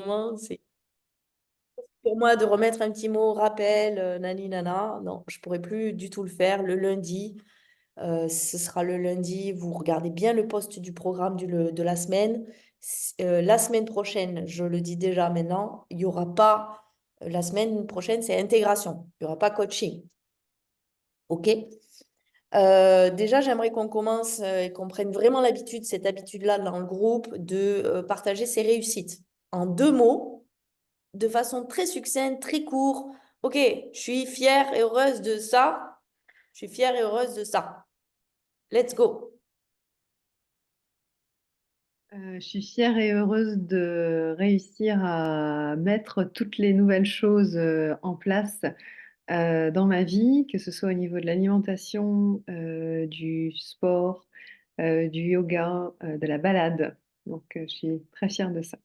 moment, c'est pour moi de remettre un petit mot rappel, nani nana. Non, je pourrais plus du tout le faire le lundi. Ce sera le lundi. Vous regardez bien le post du programme de la semaine. La semaine prochaine, je le dis déjà maintenant, il n'y aura pas. La semaine prochaine, c'est intégration. Il n'y aura pas coaching. OK? Déjà, j'aimerais qu'on commence et qu'on prenne vraiment l'habitude, cette habitude-là dans le groupe, de partager ses réussites. En 2 mots, de façon très succincte, très court. OK, je suis fière et heureuse de ça. Je suis fière et heureuse de ça. Let's go. Je suis fière et heureuse de réussir à mettre toutes les nouvelles choses en place dans ma vie, que ce soit au niveau de l'alimentation, du sport, du yoga, de la balade. Donc, je suis très fière de ça.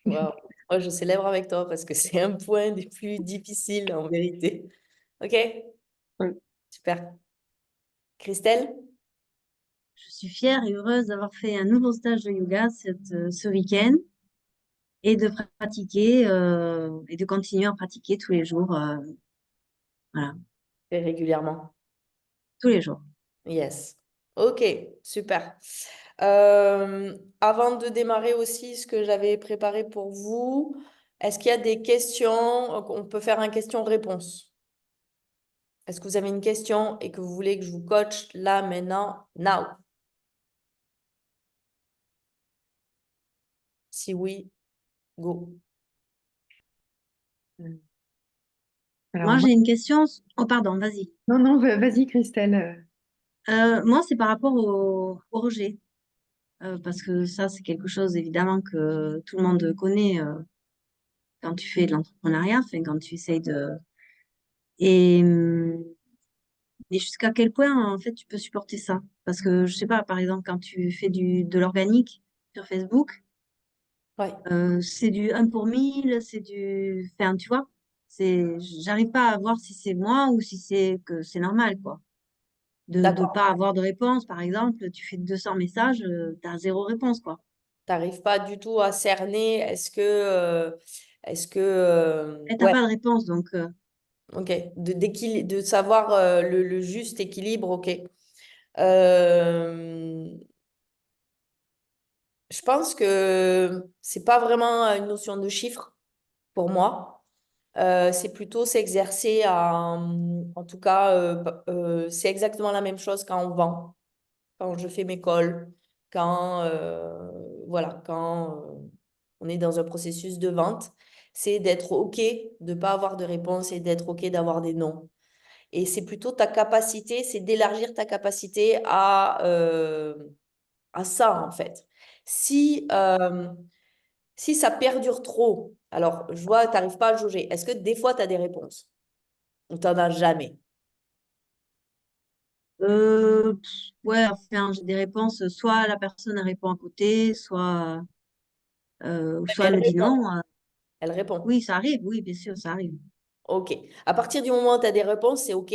Wow. Moi, je célèbre avec toi parce que c'est un point des plus difficiles en vérité. OK? Oui. Super. Christelle? Je suis fière et heureuse d'avoir fait un nouveau stage de yoga ce week-end et de pratiquer et de continuer à pratiquer tous les jours. Voilà, Et régulièrement. tous les jours. Yes. Ok, super. Avant de démarrer aussi ce que j'avais préparé pour vous, est-ce qu'il y a des questions? On peut faire un question-réponse. Est-ce que vous avez une question et que vous voulez que je vous coach là, maintenant, now? Si oui, go. Alors, Moi, moi, j'ai une question. Oh, pardon, vas-y. non, non, vas-y, Christelle. Moi, c'est par rapport au rejet. Parce que ça, c'est quelque chose, évidemment, que tout le monde connaît quand tu fais de l'entrepreneuriat, enfin, quand tu essayes de... Et, et jusqu'à quel point, en fait, tu peux supporter ça? Parce que, je sais pas, par exemple, quand tu fais de l'organique sur Facebook, Ouais, c'est du 1 pour 1000, c'est du... Enfin, tu vois, j'arrive pas à voir si c'est moi ou si c'est que c'est normal, quoi. De ne d'accord. pas avoir de réponse, par exemple, tu fais 200 messages, tu as zéro réponse, quoi. T'arrives pas du tout à cerner, Et t'as ouais, pas de réponse, donc ok, de savoir le juste équilibre, ok. Euh, je pense que c'est pas vraiment une notion de chiffre pour moi. C'est plutôt s'exercer en tout cas, c'est exactement la même chose quand on vend, quand je fais mes calls, quand on est dans un processus de vente, c'est d'être OK de ne pas avoir de réponse et d'être OK d'avoir des non. Et c'est plutôt ta capacité, c'est d'élargir ta capacité à ça, en fait. Si, euh, si ça perdure trop, alors je vois, tu n'arrives pas à le jauger. Est-ce que des fois, tu as des réponses ou tu n'en as jamais? ouais, enfin, j'ai des réponses, soit la personne elle répond à côté, soit Elle elle me dit répond. non. Elle répond. Oui, ça arrive, oui, bien sûr, ça arrive. OK. À partir du moment où tu as des réponses, c'est OK.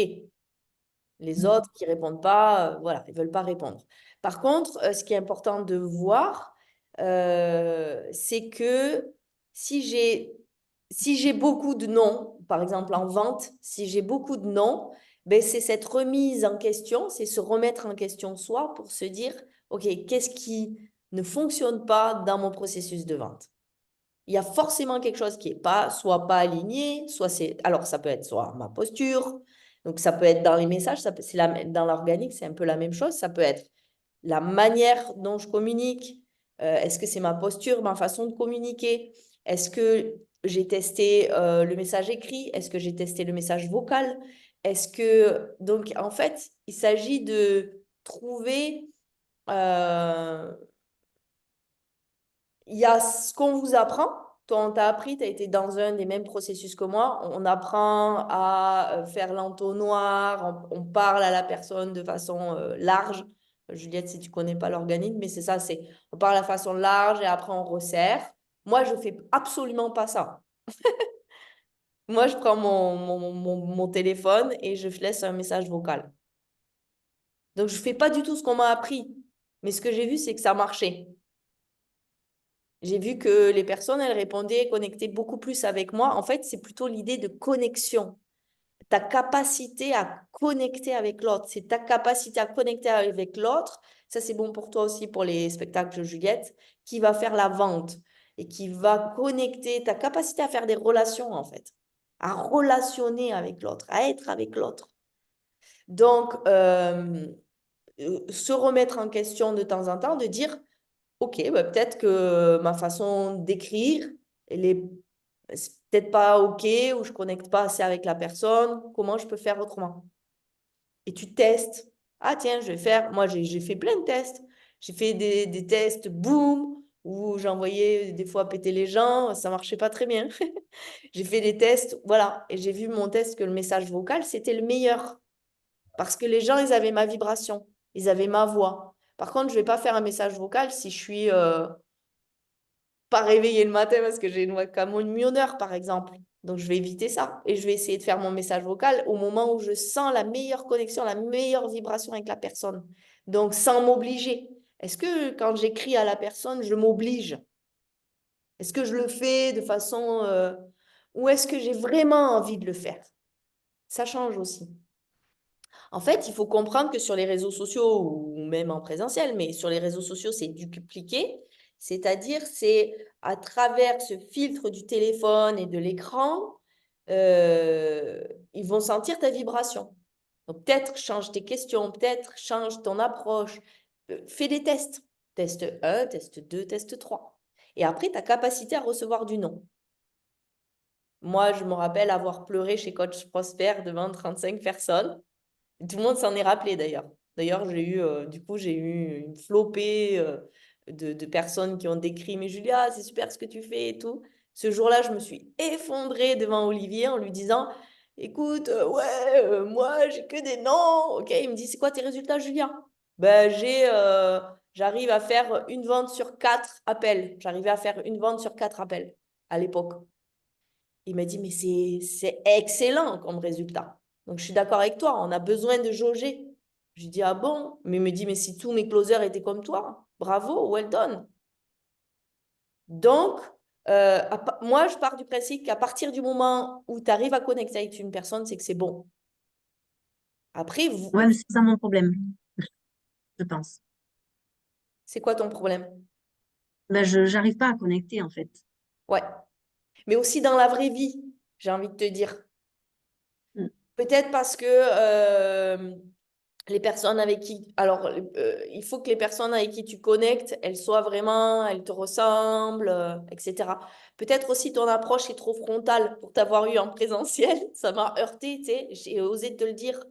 Les autres qui répondent pas, voilà, ils veulent pas répondre. Par contre, ce qui est important de voir, c'est que si j'ai si j'ai beaucoup de non, par exemple en vente, si j'ai beaucoup de non, ben c'est cette remise en question, c'est se remettre en question soi pour se dire, OK, qu'est-ce qui ne fonctionne pas dans mon processus de vente? Il y a forcément quelque chose qui est pas, soit pas aligné, soit c'est, alors ça peut être soit ma posture, donc ça peut être dans les messages, dans l'organique, c'est un peu la même chose, ça peut être la manière dont je communique, est-ce que c'est ma posture, ma façon de communiquer, est-ce que j'ai testé le message écrit, est-ce que j'ai testé le message vocal, donc en fait, il s'agit de trouver, euh, il y a ce qu'on vous apprend. Toi, on t'a appris, tu as été dans un des mêmes processus que moi. On apprend à faire l'entonnoir, on parle à la personne de façon large. Juliette, si tu connais pas l'organisme, mais c'est ça, on parle de façon large et après on resserre. Moi, je fais absolument pas ça. Moi, je prends mon téléphone et je laisse un message vocal. Donc, je fais pas du tout ce qu'on m'a appris. Mais ce que j'ai vu, c'est que ça marchait. J'ai vu que les personnes, elles répondaient, connectaient beaucoup plus avec moi. En fait, c'est plutôt l'idée de connexion. Ta capacité à connecter avec l'autre. C'est ta capacité à connecter avec l'autre. Ça, c'est bon pour toi aussi, pour les spectacles de Juliette, qui va faire la vente et qui va connecter ta capacité à faire des relations, en fait, à relationner avec l'autre, à être avec l'autre. Donc, se remettre en question de temps en temps, de dire, OK, bah, peut-être que ma façon d'écrire, elle est c'est peut-être pas OK ou je connecte pas assez avec la personne. Comment je peux faire autrement? Et tu testes. Ah tiens, je vais faire. Moi, j'ai fait plein de tests. J'ai fait des tests, boum, où j'envoyais des fois péter les gens. Ça marchait pas très bien. J'ai fait des tests, voilà. Et j'ai vu mon test que le message vocal, c'était le meilleur. Parce que les gens, ils avaient ma vibration. Ils avaient ma voix. Par contre, je vais pas faire un message vocal si je suis pas réveillée le matin parce que j'ai une voix camionneur, par exemple. Donc, je vais éviter ça. Et je vais essayer de faire mon message vocal au moment où je sens la meilleure connexion, la meilleure vibration avec la personne. Donc, sans m'obliger. Est-ce que quand j'écris à la personne, je m'oblige? Est-ce que je le fais de façon... ou est-ce que j'ai vraiment envie de le faire? Ça change aussi. En fait, il faut comprendre que sur les réseaux sociaux ou même en présentiel, mais sur les réseaux sociaux, c'est dupliqué. C'est-à-dire, c'est à travers ce filtre du téléphone et de l'écran, euh, ils vont sentir ta vibration. Donc, peut-être change tes questions, peut-être change ton approche. Fais des tests. Test 1, test 2, test 3. Et après, ta capacité à recevoir du non. Moi, je me rappelle avoir pleuré chez Coach Prosper devant 35 personnes. Tout le monde s'en est rappelé d'ailleurs. D'ailleurs, du coup, j'ai eu une flopée de personnes qui ont décrit, mais Julia, c'est super ce que tu fais et tout. Ce jour-là, je me suis effondrée devant Olivier en lui disant, écoute, ouais, moi, j'ai que des noms. Ok, il me dit, c'est quoi tes résultats, Julia? Ben, j'arrive à faire une vente sur 4 appels. J'arrivais à faire une vente sur 4 appels à l'époque. Il m'a dit, mais c'est excellent comme résultat. Donc, je suis d'accord avec toi, on a besoin de jauger. Je lui dis, ah bon? Mais il me dit, mais si tous mes closers étaient comme toi, bravo, well done. Donc, moi, je pars du principe qu'à partir du moment où tu arrives à connecter avec une personne, c'est que c'est bon. Après, Ouais, mais c'est ça mon problème, je pense. c'est quoi ton problème? Ben, je n'arrive pas à connecter, en fait. Ouais. Mais aussi dans la vraie vie, j'ai envie de te dire. Mm. Peut-être parce que les personnes avec qui... Alors, il faut que les personnes avec qui tu connectes, elles soient vraiment, elles te ressemblent, etc. Peut-être aussi ton approche est trop frontale pour t'avoir eu en présentiel. Ça m'a heurté, tu sais. J'ai osé te le dire.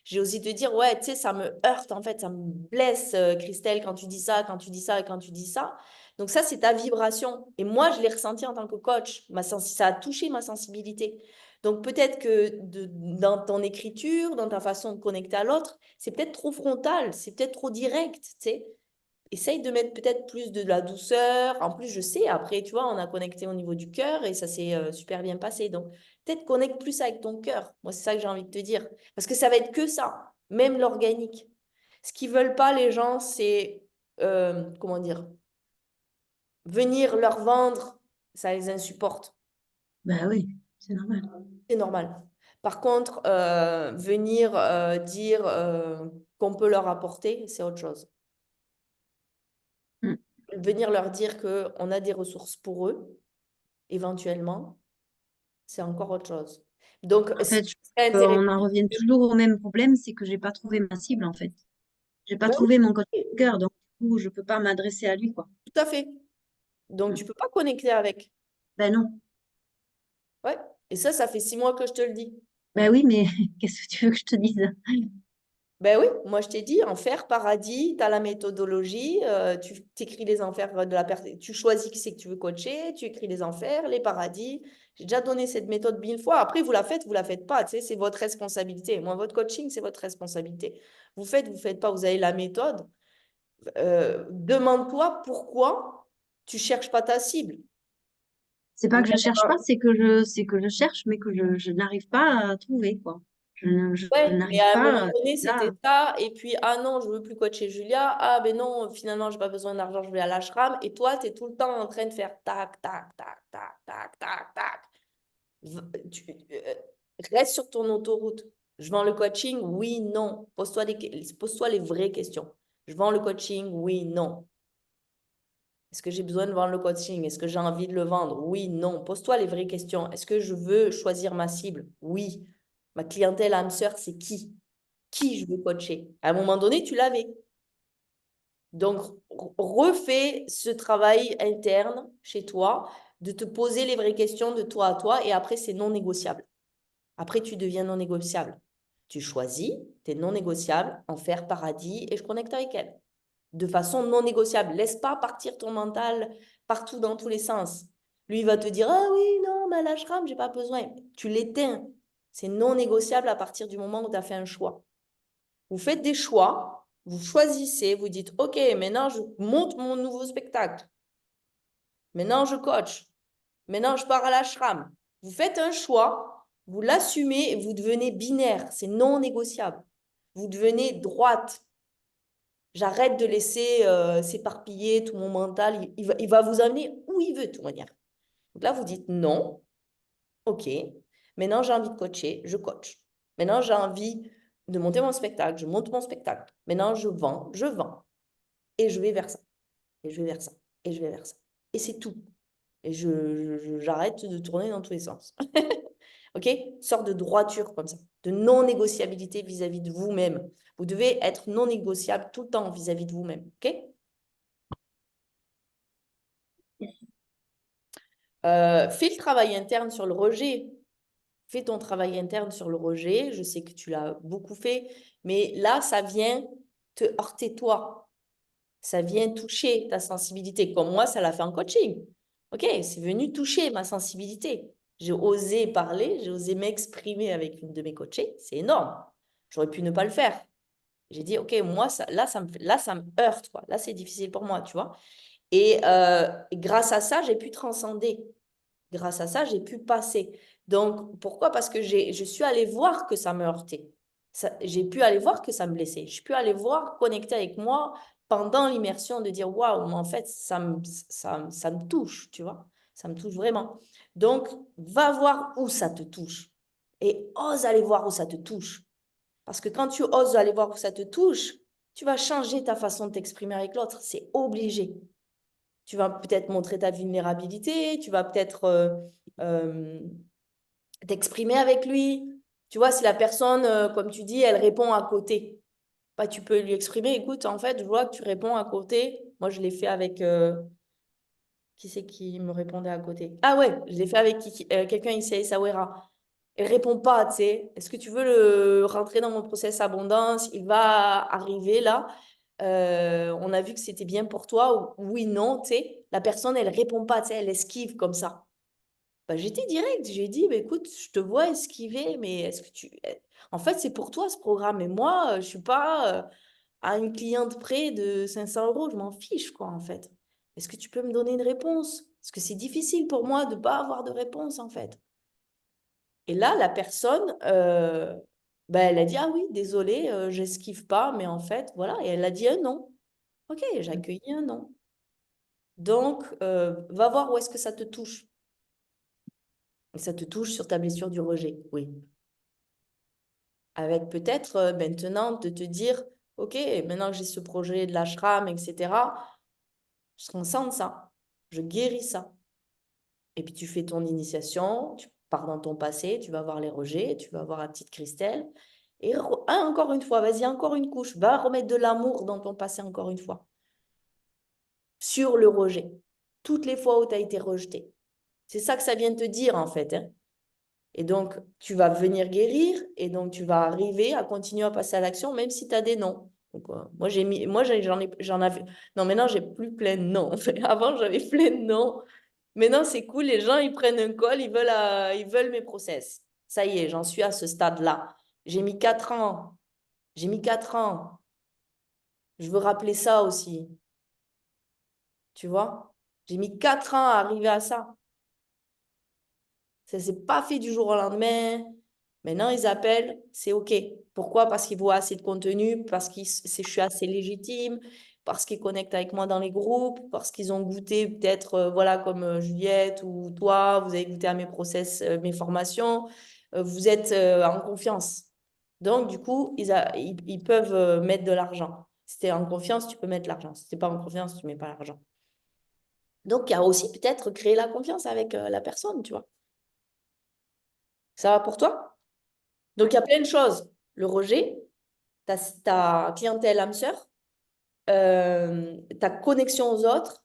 J'ai osé te dire, ouais, tu sais, ça me heurte, en fait, ça me blesse, Christelle, quand tu dis ça, quand tu dis ça et quand tu dis ça. Donc ça, c'est ta vibration. Et moi, je l'ai ressenti en tant que coach. Ça a touché ma sensibilité. Donc peut-être que dans ton écriture, dans ta façon de connecter à l'autre, c'est peut-être trop frontal, c'est peut-être trop direct, tu sais. Essaye de mettre peut-être plus de la douceur. En plus, je sais, après, tu vois, on a connecté au niveau du cœur et ça s'est super bien passé. Donc peut-être connecte plus avec ton cœur. Moi, c'est ça que j'ai envie de te dire. Parce que ça va être que ça, même l'organique. Ce qu'ils veulent pas, les gens, c'est, comment dire, venir leur vendre, ça les insupporte. Ben oui, c'est normal. C'est normal. Par contre, venir dire qu'on peut leur apporter, c'est autre chose. Mm. Venir leur dire qu'on a des ressources pour eux, éventuellement, c'est encore autre chose. Donc, En ce fait, qui serait intéressant, on en revient toujours au même problème, c'est que j'ai pas trouvé ma cible, en fait. J'ai pas ben trouvé mon coach oui, de cœur, donc du coup, je peux pas m'adresser à lui, quoi. tout à fait. Donc, Mm. tu peux pas connecter avec. Ben non. Ouais. Et ça fait 6 mois que je te le dis. Ben oui, mais qu'est-ce que tu veux que je te dise? Ben oui, moi je t'ai dit, enfer, paradis, tu as la méthodologie, tu écris les enfers de la personne, tu choisis qui c'est que tu veux coacher, tu écris les enfers, les paradis. J'ai déjà donné cette méthode 1000 fois. Après, vous la faites pas, tu sais, c'est votre responsabilité. Moi, votre coaching, c'est votre responsabilité. Vous faites pas, vous avez la méthode. Demande-toi pourquoi tu cherches pas ta cible. C'est pas que je cherche pas, c'est que je cherche, mais que je n'arrive pas à trouver, quoi. Je Ouais, mais n'arrive à un moment pas donné, là. c'était ça. Et puis, ah non, je veux plus coacher Julia. Ah ben non, finalement, j'ai pas besoin d'argent, je vais à l'ashram. Et toi, tu es tout le temps en train de faire tac, tac, tac, tac, tac, tac, tac. Reste sur ton autoroute. Je vends le coaching? Oui, non. Pose-toi les vraies questions. Je vends le coaching? Oui, non. Est-ce que j'ai besoin de vendre le coaching? Est-ce que j'ai envie de le vendre? Oui, non. Pose-toi les vraies questions. Est-ce que je veux choisir ma cible? Oui. Ma clientèle âme sœur, c'est qui? Qui je veux coacher? À un moment donné, tu l'avais. Donc, refais ce travail interne chez toi, de te poser les vraies questions de toi à toi, et après, c'est non négociable. Après, tu deviens non négociable. Tu choisis, tu es non négociable, enfer, paradis, et je connecte avec elle. De façon non négociable. Laisse pas partir ton mental partout dans tous les sens. Lui, il va te dire, ah oui, non, mais l'ashram, j'ai pas besoin. Tu l'éteins. C'est non négociable à partir du moment où tu as fait un choix. Vous faites des choix, vous choisissez, vous dites, OK, maintenant je monte mon nouveau spectacle. Maintenant je coach. Maintenant je pars à l'ashram. Vous faites un choix, vous l'assumez et vous devenez binaire. C'est non négociable. Vous devenez droite. J'arrête de laisser s'éparpiller tout mon mental. Il va vous amener où il veut de toute manière. Donc là, vous dites non. OK. Maintenant, j'ai envie de coacher, je coach. Maintenant, j'ai envie de monter mon spectacle, je monte mon spectacle. Maintenant, je vends. Et je vais vers ça. Et je vais vers ça. Et je vais vers ça. Et c'est tout. Et j'arrête de tourner dans tous les sens. OK? Sorte de droiture comme ça, de non-négociabilité vis-à-vis de vous-même. Vous devez être non négociable tout le temps vis-à-vis de vous-même. OK? Fais le travail interne sur le rejet. Fais ton travail interne sur le rejet. Je sais que tu l'as beaucoup fait, mais là, ça vient te heurter toi. Ça vient toucher ta sensibilité. Comme moi, ça l'a fait en coaching. OK, c'est venu toucher ma sensibilité. J'ai osé parler, j'ai osé m'exprimer avec une de mes coachées. C'est énorme. J'aurais pu ne pas le faire. J'ai dit, OK, moi, là, ça me heurte, quoi. Là, c'est difficile pour moi, tu vois. Et grâce à ça, j'ai pu transcender. Grâce à ça, j'ai pu passer. Donc, pourquoi? Parce que je suis allée voir que ça me heurtait. J'ai pu aller voir que ça me blessait. Je peux aller voir, connecter avec moi pendant l'immersion, de dire, waouh, mais en fait, ça me touche, tu vois. Ça me touche vraiment. Donc, va voir où ça te touche. Et ose aller voir où ça te touche. Parce que quand tu oses aller voir où ça te touche, tu vas changer ta façon de t'exprimer avec l'autre. C'est obligé. Tu vas peut-être montrer ta vulnérabilité, tu vas peut-être euh, t'exprimer avec lui. Tu vois, si la personne, comme tu dis, elle répond à côté, bah, tu peux lui exprimer, écoute, en fait, je vois que tu réponds à côté. Moi, je l'ai fait avec... qui c'est qui me répondait à côté? Ah ouais, je l'ai fait avec quelqu'un ici à Essaouira. Elle répond pas, tu sais. Est-ce que tu veux le rentrer dans mon process abondance? Il va arriver là. On a vu que c'était bien pour toi. Oui, non, tu sais. La personne, elle répond pas, tu sais, elle esquive comme ça. Bah, j'étais direct. J'ai dit, bah, écoute, je te vois esquiver, mais est-ce que tu... En fait, c'est pour toi ce programme. Et moi, je suis pas à une cliente près de 500 euros. Je m'en fiche, quoi, en fait. Est-ce que tu peux me donner une réponse? Parce que c'est difficile pour moi de ne pas avoir de réponse, en fait. Et là, la personne, ben, elle a dit, ah oui, désolée, j'esquive pas, mais en fait, voilà. Et elle a dit un non. Ok, j'ai accueilli un non. Donc, va voir où est-ce que ça te touche. Et ça te touche sur ta blessure du rejet, oui. Avec peut-être maintenant de te dire, ok, maintenant que j'ai ce projet de l'ashram, etc., je transcende ça. Je guéris ça. Et puis tu fais ton initiation, tu pars dans ton passé, tu vas voir les rejets, tu vas voir la petite Christelle. Et encore une fois, vas-y, encore une couche, va remettre de l'amour dans ton passé encore une fois. Sur le rejet. Toutes les fois où tu as été rejeté. C'est ça que ça vient te dire en fait, hein. Et donc, tu vas venir guérir et donc tu vas arriver à continuer à passer à l'action même si tu as des noms. Donc, j'en avais. Non, maintenant, j'ai plus plein de noms. Avant, j'avais plein de noms. Maintenant, c'est cool, les gens, ils prennent un call, ils veulent mes process. Ça y est, j'en suis à ce stade-là. J'ai mis 4 ans. J'ai mis 4 ans. Je veux rappeler ça aussi. Tu vois? J'ai mis 4 ans à arriver à ça. Ça ne s'est pas fait du jour au lendemain. Maintenant, ils appellent, c'est OK. Pourquoi? Parce qu'ils voient assez de contenu, parce que je suis assez légitime, parce qu'ils connectent avec moi dans les groupes, parce qu'ils ont goûté peut-être, voilà, comme Juliette ou toi, vous avez goûté à mes process, mes formations, vous êtes en confiance. Donc, du coup, ils peuvent mettre de l'argent. Si tu es en confiance, tu peux mettre de l'argent. Si tu n'es pas en confiance, tu ne mets pas l'argent. Donc, il y a aussi peut-être créer la confiance avec la personne, tu vois. Ça va pour toi? Donc, il y a plein de choses. Le rejet, ta clientèle âme sœur, ta connexion aux autres.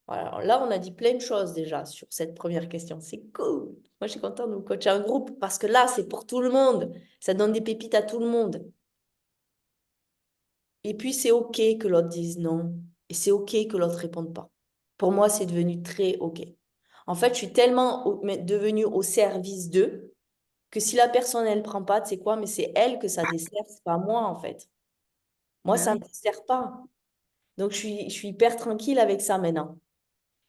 Voilà, alors là, on a dit plein de choses déjà sur cette première question. C'est cool. Moi, je suis contente de vous coacher un groupe parce que là, c'est pour tout le monde. Ça donne des pépites à tout le monde. Et puis, c'est OK que l'autre dise non. Et c'est OK que l'autre réponde pas. Pour moi, c'est devenu très OK. En fait, je suis tellement devenue au service d'eux que si la personne, elle prend pas, tu sais quoi, mais c'est elle que ça dessert, c'est pas moi, en fait. Moi, Bah ça ne oui. me dessert pas. Donc, je suis hyper tranquille avec ça maintenant.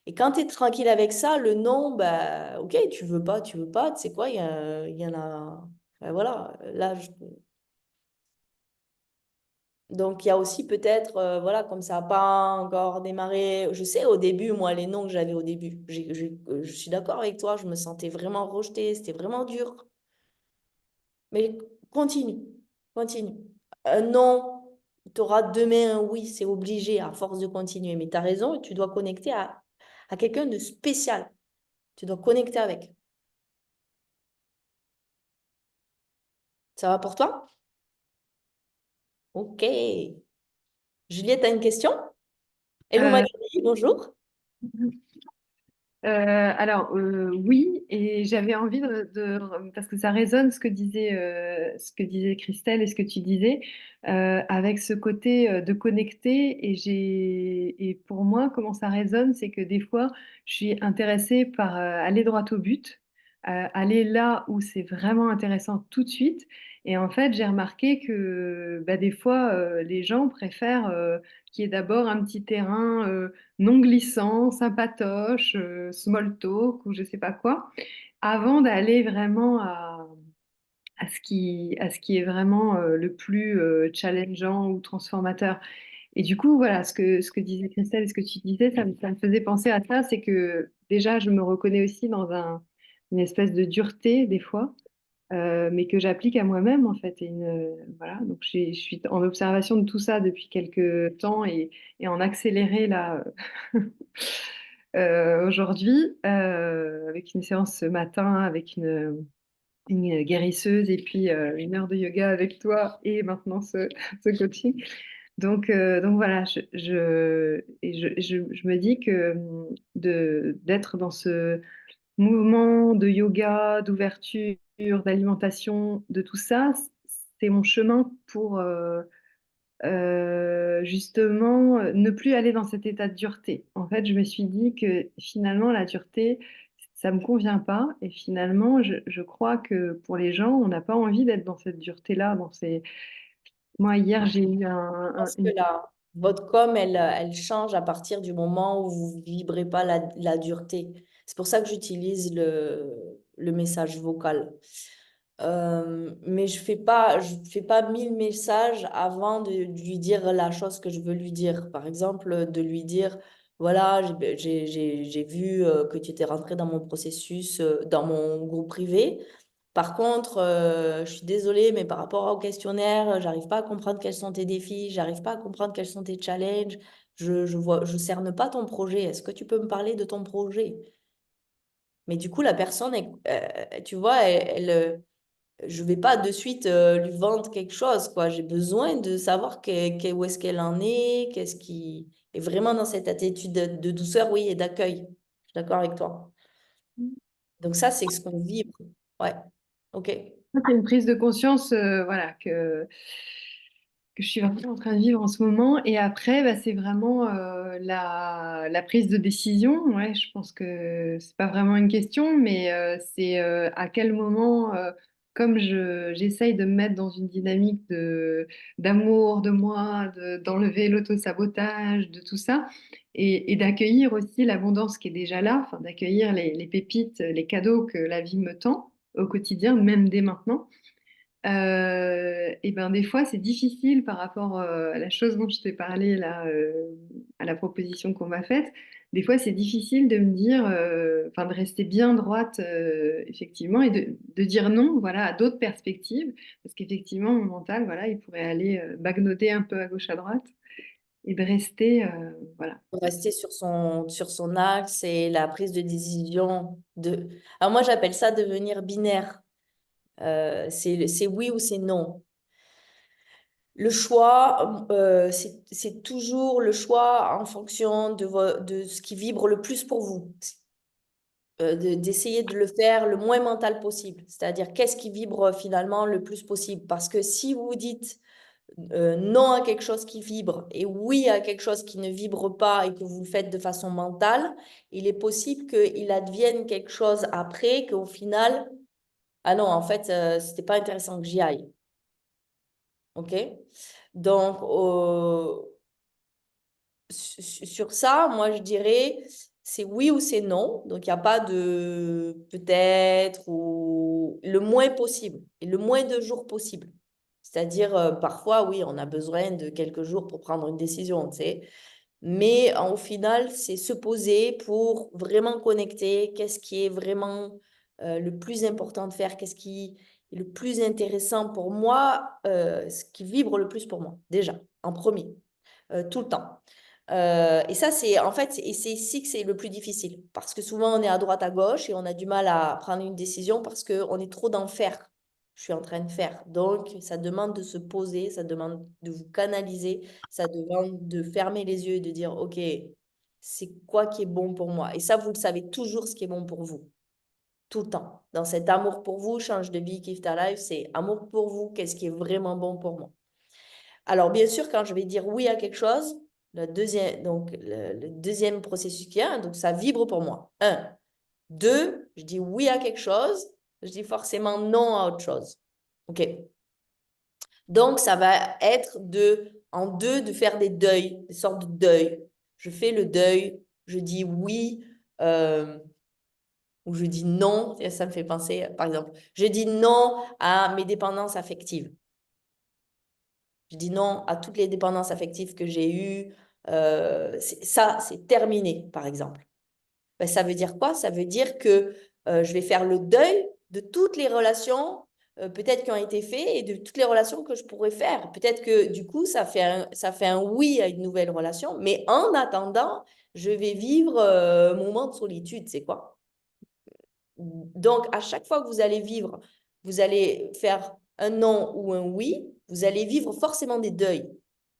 Et quand tu es tranquille avec ça, le non, bah, ok, tu veux pas, tu sais quoi, il y en a. Ben voilà, là, donc il y a aussi peut-être, voilà, comme ça n'a pas encore démarré. Je sais, au début, moi, les noms que j'avais au début, je suis d'accord avec toi, je me sentais vraiment rejetée, c'était vraiment dur. Mais continue, continue. Un non, tu auras demain un oui, c'est obligé à force de continuer. Mais tu as raison, tu dois connecter à quelqu'un de spécial. Tu dois connecter avec. Ça va pour toi? Ok. Juliette, tu as une question? Hello Euh, Magali, bonjour. oui, et j'avais envie parce que ça résonne ce que disait Christelle et ce que tu disais, avec ce côté de connecter. Et pour moi, comment ça résonne, c'est que des fois, je suis intéressée par aller droit au but, aller là où c'est vraiment intéressant tout de suite. Et en fait, j'ai remarqué que bah, des fois, les gens préfèrent qu'il y ait d'abord un petit terrain non glissant, sympatoche, small talk ou je sais pas quoi, avant d'aller vraiment à ce qui est vraiment le plus challengeant ou transformateur. Et du coup, voilà, ce que disait Christelle et ce que tu disais, ça me faisait penser à ça, c'est que déjà, je me reconnais aussi dans une espèce de dureté des fois. Mais que j'applique à moi-même en fait. Voilà, donc je suis en observation de tout ça depuis quelques temps et en accéléré là aujourd'hui avec une séance ce matin avec une guérisseuse et puis une heure de yoga avec toi et maintenant ce coaching. Donc voilà, je me dis que d'être dans ce mouvement de yoga, d'ouverture, d'alimentation, de tout ça, c'est mon chemin pour justement ne plus aller dans cet état de dureté. En fait, je me suis dit que finalement, la dureté, ça me convient pas. Et finalement, je crois que pour les gens, on n'a pas envie d'être dans cette dureté-là. Moi, hier, j'ai eu Parce que votre com, elle change à partir du moment où vous ne vibrez pas la dureté. C'est pour ça que j'utilise le message vocal. Mais je fais pas 1000 messages avant de lui dire la chose que je veux lui dire. Par exemple, de lui dire, voilà, j'ai vu que tu étais rentré dans mon processus, dans mon groupe privé. Par contre, je suis désolée, mais par rapport au questionnaire, j'arrive pas à comprendre quels sont tes défis, j'arrive pas à comprendre quels sont tes challenges. Je cerne pas ton projet. Est-ce que tu peux me parler de ton projet? Mais du coup, la personne, tu vois, je vais pas de suite lui vendre quelque chose, quoi. J'ai besoin de savoir où est-ce qu'elle en est, qu'est-ce qui est vraiment dans cette attitude de douceur, oui, et d'accueil. Je suis d'accord avec toi. Donc ça, c'est ce qu'on vibre. Ouais. OK. c'est une prise de conscience, voilà, que je suis vraiment en train de vivre en ce moment. Et après, bah, c'est vraiment la prise de décision. Ouais, je pense que c'est pas vraiment une question, mais c'est à quel moment, comme j'essaye de me mettre dans une dynamique d'amour de moi, d'enlever l'auto-sabotage, de tout ça, et d'accueillir aussi l'abondance qui est déjà là, enfin, d'accueillir les pépites, les cadeaux que la vie me tend au quotidien, même dès maintenant. Et ben des fois, c'est difficile par rapport à la chose dont je t'ai parlé là, à la proposition qu'on m'a faite. Des fois, c'est difficile de me dire, enfin, de rester bien droite, effectivement, et de dire non, voilà, à d'autres perspectives, parce qu'effectivement, mon mental, voilà, il pourrait aller bagnoter un peu à gauche, à droite, et de rester, voilà. Rester sur son axe et la prise de décision de... Alors moi, j'appelle ça devenir binaire. C'est oui ou c'est non. Le choix, c'est toujours le choix en fonction de ce qui vibre le plus pour vous. D'essayer de le faire le moins mental possible. C'est-à-dire, qu'est-ce qui vibre finalement le plus possible? Parce que si vous dites non à quelque chose qui vibre et oui à quelque chose qui ne vibre pas et que vous le faites de façon mentale, il est possible qu'il advienne quelque chose après, qu'au final, ah non, en fait, c'était pas intéressant que j'y aille. OK? Donc, sur ça, moi, je dirais, c'est oui ou c'est non. Donc, il n'y a pas de peut-être ou le moins possible et le moins de jours possible. C'est-à-dire, parfois, oui, on a besoin de quelques jours pour prendre une décision, tu sais. Mais au final, c'est se poser pour vraiment connecter. Qu'est-ce qui est vraiment le plus important de faire? Qu'est-ce qui est le plus intéressant pour moi? Ce qui vibre le plus pour moi, déjà, en premier, tout le temps. Et ça, c'est en fait, et c'est ici que c'est le plus difficile. Parce que souvent, on est à droite, à gauche et on a du mal à prendre une décision parce qu'on est trop dans faire. Je suis en train de faire. Donc, ça demande de se poser, ça demande de vous canaliser, ça demande de fermer les yeux et de dire, OK, c'est quoi qui est bon pour moi? Et ça, vous le savez toujours ce qui est bon pour vous. Tout le temps. Dans cet amour pour vous, change de vie, kiffe ta life, c'est amour pour vous, qu'est-ce qui est vraiment bon pour moi? Alors, bien sûr, quand je vais dire oui à quelque chose, le deuxième processus qu'il y a, donc ça vibre pour moi. Un. Deux, je dis oui à quelque chose, je dis forcément non à autre chose. OK? Donc, ça va être en deux, de faire des deuils, des sortes de deuils. Je fais le deuil, je dis oui ou je dis non. Et ça me fait penser, par exemple, je dis non à mes dépendances affectives. Je dis non à toutes les dépendances affectives que j'ai eues. Ça, c'est terminé, par exemple. Ben, ça veut dire quoi? Ça veut dire que je vais faire le deuil de toutes les relations peut-être qui ont été faites et de toutes les relations que je pourrais faire. Peut-être que du coup, ça fait un oui à une nouvelle relation, mais en attendant, je vais vivre un moment de solitude, c'est quoi? Donc, à chaque fois que vous allez vivre, vous allez faire un non ou un oui, vous allez vivre forcément des deuils.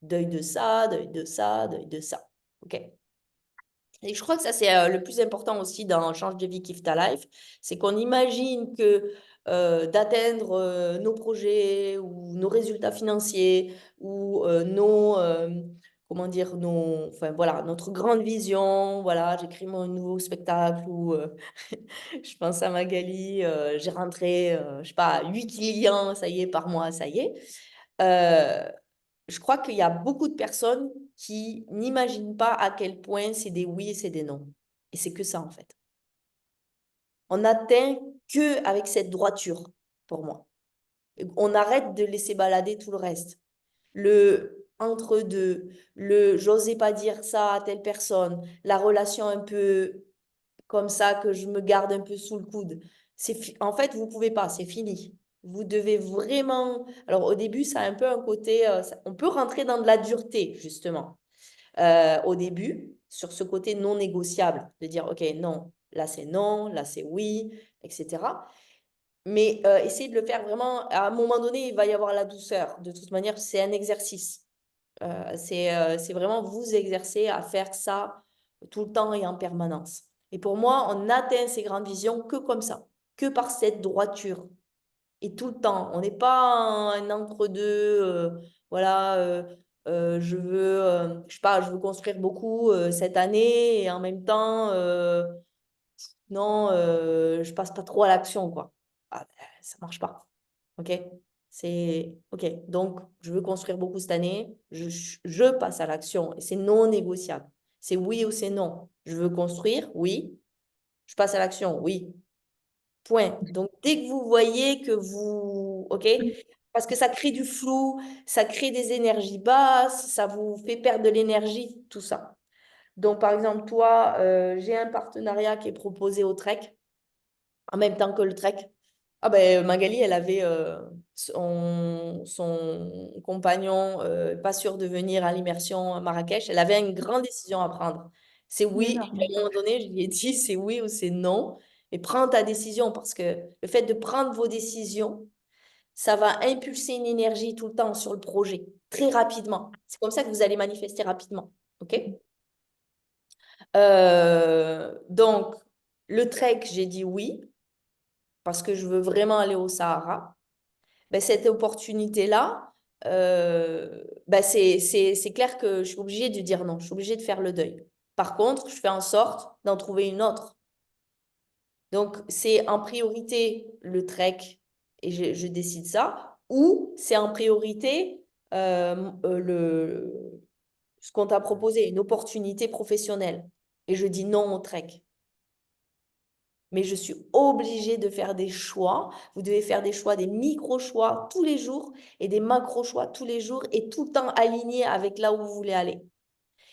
Deuil de ça, deuil de ça, deuil de ça. OK? Et je crois que ça, c'est le plus important aussi dans Change de vie, kiffe ta life. C'est qu'on imagine que d'atteindre nos projets ou nos résultats financiers ou comment dire, enfin voilà, notre grande vision. Voilà, j'écris mon nouveau spectacle ou je pense à Magali, j'ai rentré, je sais pas, 8 clients, ça y est, par mois, ça y est. Je crois qu'il y a beaucoup de personnes qui n'imaginent pas à quel point c'est des oui et c'est des non. Et c'est que ça, en fait. On n'atteint que avec cette droiture, pour moi. On arrête de laisser balader tout le reste. Le entre-deux, le j'osais pas dire ça à telle personne, la relation un peu comme ça que je me garde un peu sous le coude. En fait, vous pouvez pas, c'est fini. Vous devez vraiment... Alors au début, ça a un peu un côté... on peut rentrer dans de la dureté, justement, au début, sur ce côté non négociable, de dire, OK, non, là c'est oui, etc. Mais essayez de le faire vraiment... À un moment donné, il va y avoir la douceur. De toute manière, c'est un exercice. C'est vraiment vous exercer à faire ça tout le temps et en permanence. Et pour moi, on atteint ces grandes visions que comme ça, que par cette droiture. Et tout le temps. On n'est pas un entre-deux. Voilà, je sais pas, je veux construire beaucoup cette année et en même temps, non, je passe pas trop à l'action, quoi. Ah, ben, ça marche pas. OK? C'est OK. Donc, je veux construire beaucoup cette année. Je passe à l'action. Et c'est non négociable. C'est oui ou c'est non. Je veux construire, oui. Je passe à l'action, oui. Point. Donc, dès que vous voyez que vous... OK? Parce que ça crée du flou, ça crée des énergies basses, ça vous fait perdre de l'énergie, tout ça. Donc, par exemple, toi, j'ai un partenariat qui est proposé au Trek, en même temps que le Trek. Ah ben, Magali, elle avait son compagnon, pas sûr de venir à l'immersion à Marrakech. Elle avait une grande décision à prendre. C'est oui. D'accord. Et à un moment donné, je lui ai dit, c'est oui ou c'est non. Et prends ta décision parce que le fait de prendre vos décisions, ça va impulser une énergie tout le temps sur le projet, très rapidement. C'est comme ça que vous allez manifester rapidement. OK? Donc, le trek, j'ai dit oui, parce que je veux vraiment aller au Sahara. Ben, cette opportunité-là, ben, c'est clair que je suis obligée de dire non, je suis obligée de faire le deuil. Par contre, je fais en sorte d'en trouver une autre. Donc, c'est en priorité le trek et je décide ça, ou c'est en priorité ce qu'on t'a proposé, une opportunité professionnelle. Et je dis non au trek. Mais je suis obligée de faire des choix. Vous devez faire des choix, des micro-choix tous les jours et des macro-choix tous les jours et tout le temps alignés avec là où vous voulez aller.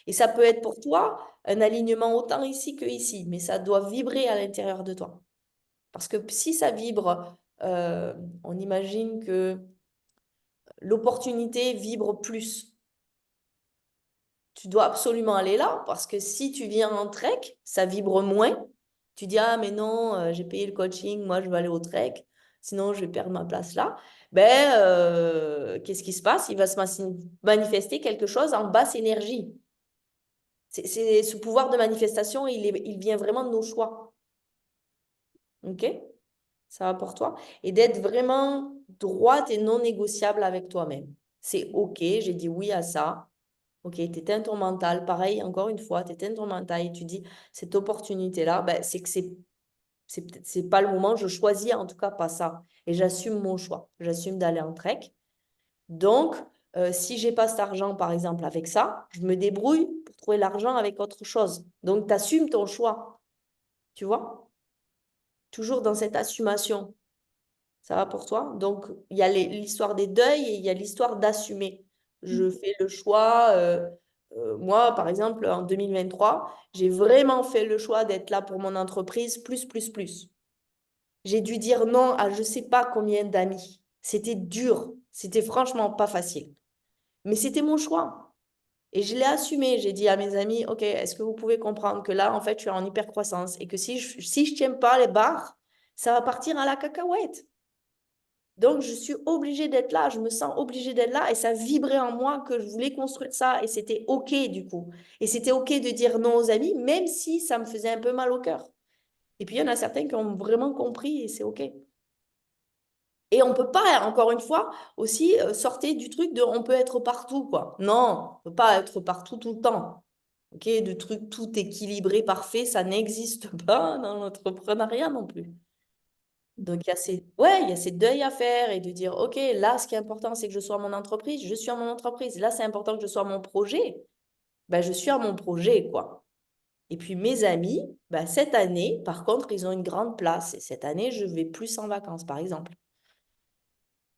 Et ça peut être pour toi un alignement autant ici que ici, mais ça doit vibrer à l'intérieur de toi. Parce que si ça vibre, on imagine que l'opportunité vibre plus. Tu dois absolument aller là parce que si tu viens en trek, ça vibre moins. Tu dis, ah, mais non, j'ai payé le coaching, moi je vais aller au trek, sinon je vais perdre ma place là. Ben, qu'est-ce qui se passe? Il va se manifester quelque chose en basse énergie. Ce pouvoir de manifestation, il vient vraiment de nos choix. OK? Ça va pour toi? Et d'être vraiment droite et non négociable avec toi-même. C'est OK, j'ai dit oui à ça. Ok, tu éteins ton mental. Pareil, encore une fois, tu éteins ton mental et tu dis, cette opportunité-là, ben, c'est que c'est pas le moment. Je choisis en tout cas pas ça. Et j'assume mon choix. J'assume d'aller en trek. Donc, si j'ai pas cet argent, par exemple, avec ça, je me débrouille pour trouver l'argent avec autre chose. Donc, tu assumes ton choix. Tu vois? Toujours dans cette assumation. Ça va pour toi? Donc, il y a l'histoire des deuils et il y a l'histoire d'assumer. Je fais le choix. Moi, par exemple, en 2023, j'ai vraiment fait le choix d'être là pour mon entreprise, plus, plus, plus. J'ai dû dire non à je ne sais pas combien d'amis. C'était dur. C'était franchement pas facile. Mais c'était mon choix. Et je l'ai assumé. J'ai dit à mes amis, OK, est-ce que vous pouvez comprendre que là, en fait, je suis en hypercroissance et que si je tiens pas les barres, ça va partir à la cacahuète. Donc, je suis obligée d'être là, je me sens obligée d'être là et ça vibrait en moi que je voulais construire ça et c'était OK du coup. Et c'était OK de dire non aux amis, même si ça me faisait un peu mal au cœur. Et puis, il y en a certains qui ont vraiment compris et c'est OK. Et on ne peut pas, encore une fois, aussi sortir du truc de on peut être partout, quoi. Non, on ne peut pas être partout tout le temps. OK, de trucs tout équilibré, parfait, ça n'existe pas dans l'entrepreneuriat non plus. Donc, il y a ces deuils à faire et de dire, OK, là, ce qui est important, c'est que je sois à mon entreprise. Je suis à mon entreprise. Là, c'est important que je sois à mon projet. Ben, je suis à mon projet, quoi. Et puis, mes amis, ben, cette année, par contre, ils ont une grande place. Et cette année, je vais plus en vacances, par exemple.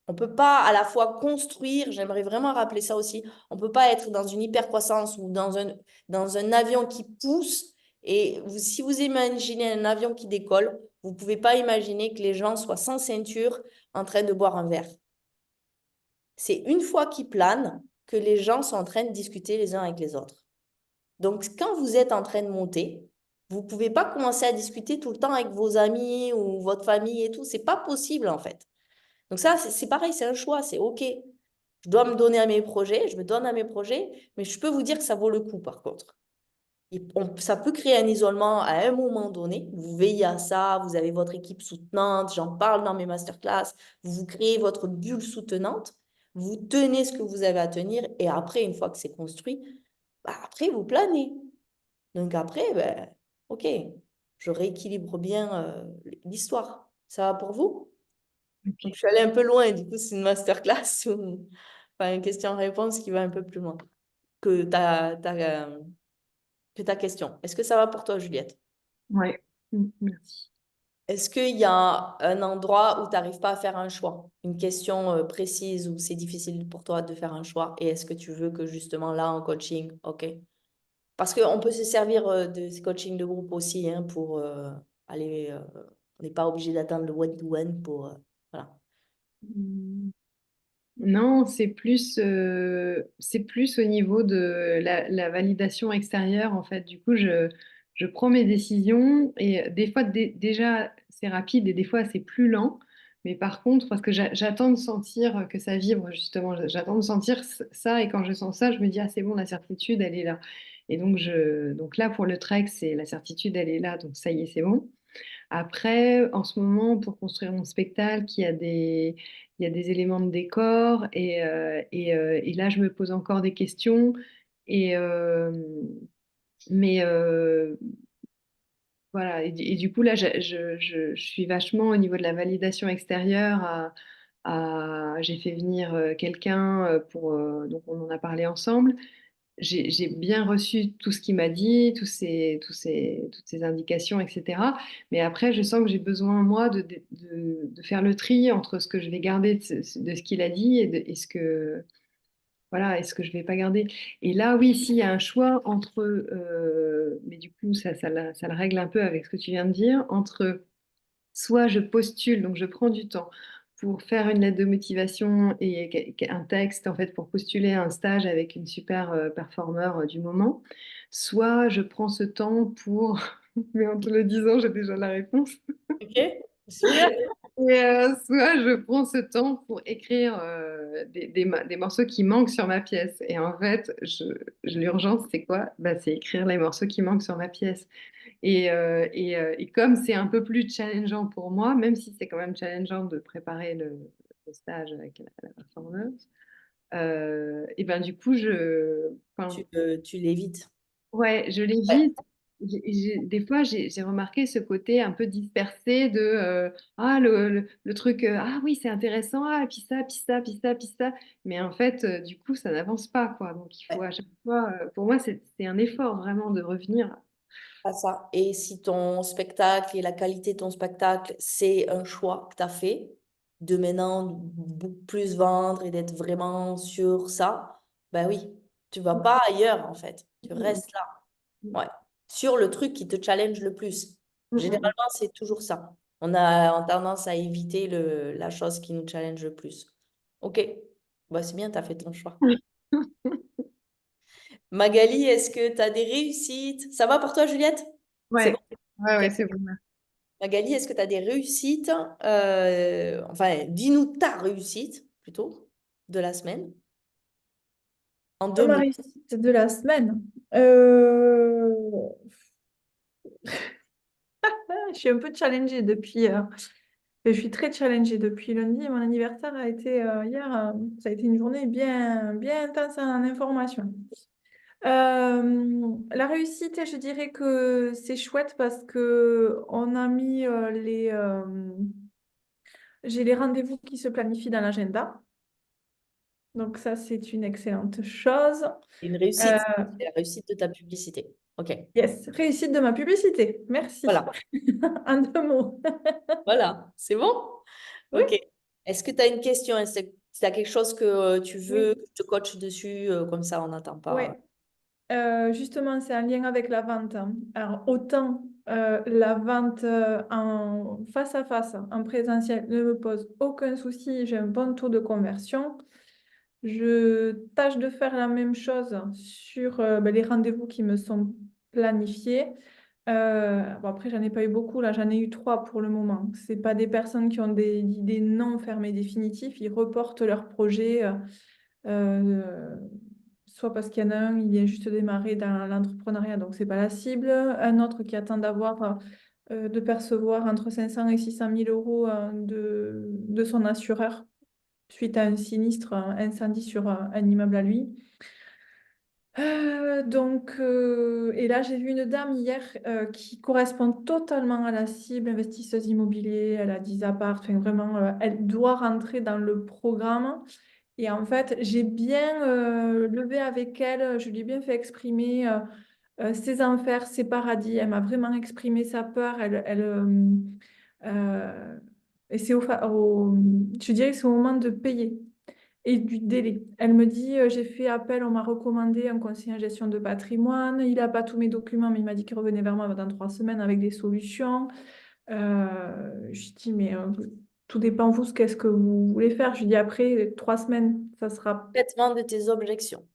On ne peut pas à la fois construire, j'aimerais vraiment rappeler ça aussi, on ne peut pas être dans une hypercroissance ou dans un avion qui pousse. Et si vous imaginez un avion qui décolle, vous ne pouvez pas imaginer que les gens soient sans ceinture en train de boire un verre. C'est une fois qu'ils planent que les gens sont en train de discuter les uns avec les autres. Donc, quand vous êtes en train de monter, vous ne pouvez pas commencer à discuter tout le temps avec vos amis ou votre famille et tout. C'est pas possible, en fait. Donc ça, c'est pareil, c'est un choix, c'est OK. Je dois me donner à mes projets, je me donne à mes projets, mais je peux vous dire que ça vaut le coup par contre. Ça peut créer un isolement à un moment donné. Vous veillez à ça, vous avez votre équipe soutenante, j'en parle dans mes masterclass, vous créez votre bulle soutenante, vous tenez ce que vous avez à tenir et après, une fois que c'est construit, bah, après, vous planez. Donc après, ben, OK, je rééquilibre bien l'histoire. Ça va pour vous? Donc, Ok. je suis allée un peu loin, du coup, c'est une masterclass ou enfin, une question-réponse qui va un peu plus loin que que ta question. Est-ce que ça va pour toi, Juliette? Ouais. Merci. Est-ce qu'il y a un endroit où tu n'arrives pas à faire un choix? Une question précise où c'est difficile pour toi de faire un choix? Et est-ce que tu veux que justement là, en coaching, ok? Parce qu'on peut se servir de ce coaching de groupe aussi hein, pour aller. On n'est pas obligé d'attendre le one-to-one pour. Voilà. Hmm. Non, c'est plus au niveau de la validation extérieure, en fait. Du coup, je prends mes décisions et des fois, déjà, c'est rapide et des fois, c'est plus lent. Mais par contre, parce que j'attends de sentir que ça vibre, justement, j'attends de sentir ça et quand je sens ça, je me dis, ah, c'est bon, la certitude, elle est là. Et donc là, pour le trek, c'est la certitude, elle est là, donc ça y est, c'est bon. Après, en ce moment, pour construire mon spectacle, il y a des éléments de décor et là, je me pose encore des questions. Et, mais voilà, et du coup, là, je suis vachement au niveau de la validation extérieure. J'ai fait venir quelqu'un donc on en a parlé ensemble. J'ai bien reçu tout ce qu'il m'a dit, toutes ces indications, etc. Mais après, je sens que j'ai besoin, moi, de faire le tri entre ce que je vais garder de ce qu'il a dit et voilà, et ce que je vais pas garder. Et là, oui, s'il y a un choix entre, mais du coup, ça le règle un peu avec ce que tu viens de dire, entre soit je postule, donc je prends du temps pour faire une lettre de motivation et un texte en fait pour postuler à un stage avec une super performeur du moment, soit je prends ce temps pour, mais en te le disant, j'ai déjà la réponse, Ok? Super. soit je prends ce temps pour écrire des morceaux qui manquent sur ma pièce. Et en fait, l'urgence, c'est quoi? Bah, c'est écrire les morceaux qui manquent sur ma pièce. Et comme c'est un peu plus challengeant pour moi, même si c'est quand même challengeant de préparer le stage avec la performance, et ben du coup, enfin, Tu l'évites. ouais, je Ouais. l'évite. Des fois, j'ai remarqué ce côté un peu dispersé de ah le truc ah oui c'est intéressant ah puis ça puis ça puis ça puis ça mais en fait du coup ça n'avance pas quoi donc il faut à chaque fois pour moi c'est un effort vraiment de revenir. À ça. Et si ton spectacle et la qualité de ton spectacle, c'est un choix que tu as fait, de maintenant beaucoup plus vendre et d'être vraiment sur ça, ben oui, tu vas pas ailleurs en fait. Tu restes là. Ouais. Sur le truc qui te challenge le plus. Généralement, c'est toujours ça. On a tendance à éviter la chose qui nous challenge le plus. Ok, bah, c'est bien, tu as fait ton choix. Magali, est-ce que tu as des réussites? Ça va pour toi, Juliette? C'est bon? Ouais, ouais, Ok. ouais, c'est bon. Magali, est-ce que tu as des réussites? Enfin, dis-nous ta réussite, plutôt, de la semaine, en deux Ma mots. réussite de la semaine. Je suis un peu challengée depuis. Je suis très challengée depuis lundi. Mon anniversaire a été hier. Ça a été une journée bien, bien intense en information. La réussite, je dirais que c'est chouette parce que on a mis j'ai les rendez-vous qui se planifient dans l'agenda. Donc ça, c'est une excellente chose. Une Euh, réussite, c'est la réussite de ta publicité. Ok, yes, réussite de ma publicité. Merci. voilà. En deux mots. Voilà, c'est bon? Oui, Ok. Est-ce que tu as une question? Est-ce que tu as quelque chose que tu veux oui, que je te coach dessus? Comme ça, on n'attend oui. pas. Justement, c'est un lien avec la vente, hein. Alors, autant la vente en face à face, en présentiel, ne me pose aucun souci. J'ai un bon taux de conversion. Je tâche de faire la même chose sur les rendez-vous qui me sont planifiés. Bon, après, j'en ai pas eu beaucoup. Là, j'en ai eu trois pour le moment. C'est pas des personnes qui ont des idées non fermées définitives. Ils reportent leur projet. Euh, Soit parce qu'il y en a un, il vient juste démarrer dans l'entrepreneuriat, donc c'est pas la cible. Un autre qui attend de percevoir entre 500 et 600 000 euros de son assureur suite à un sinistre un incendie sur un immeuble à lui. Et là, j'ai vu une dame hier qui correspond totalement à la cible, investisseuse immobilier, elle a 10 apparts, enfin, vraiment, elle doit rentrer dans le programme. Et en fait, j'ai bien levé avec elle, je lui ai bien fait exprimer ses enfers, ses paradis. Elle m'a vraiment exprimé sa peur. Et je dirais que c'est au moment de payer et du délai. Elle me dit, j'ai fait appel, on m'a recommandé un conseiller en gestion de patrimoine, il n'a pas tous mes documents, mais il m'a dit qu'il revenait vers moi dans 3 semaines avec des solutions. Je dis, mais tout dépend, vous, qu'est-ce que vous voulez faire? Je lui dis, après 3 semaines, ça sera Traitement de tes objections.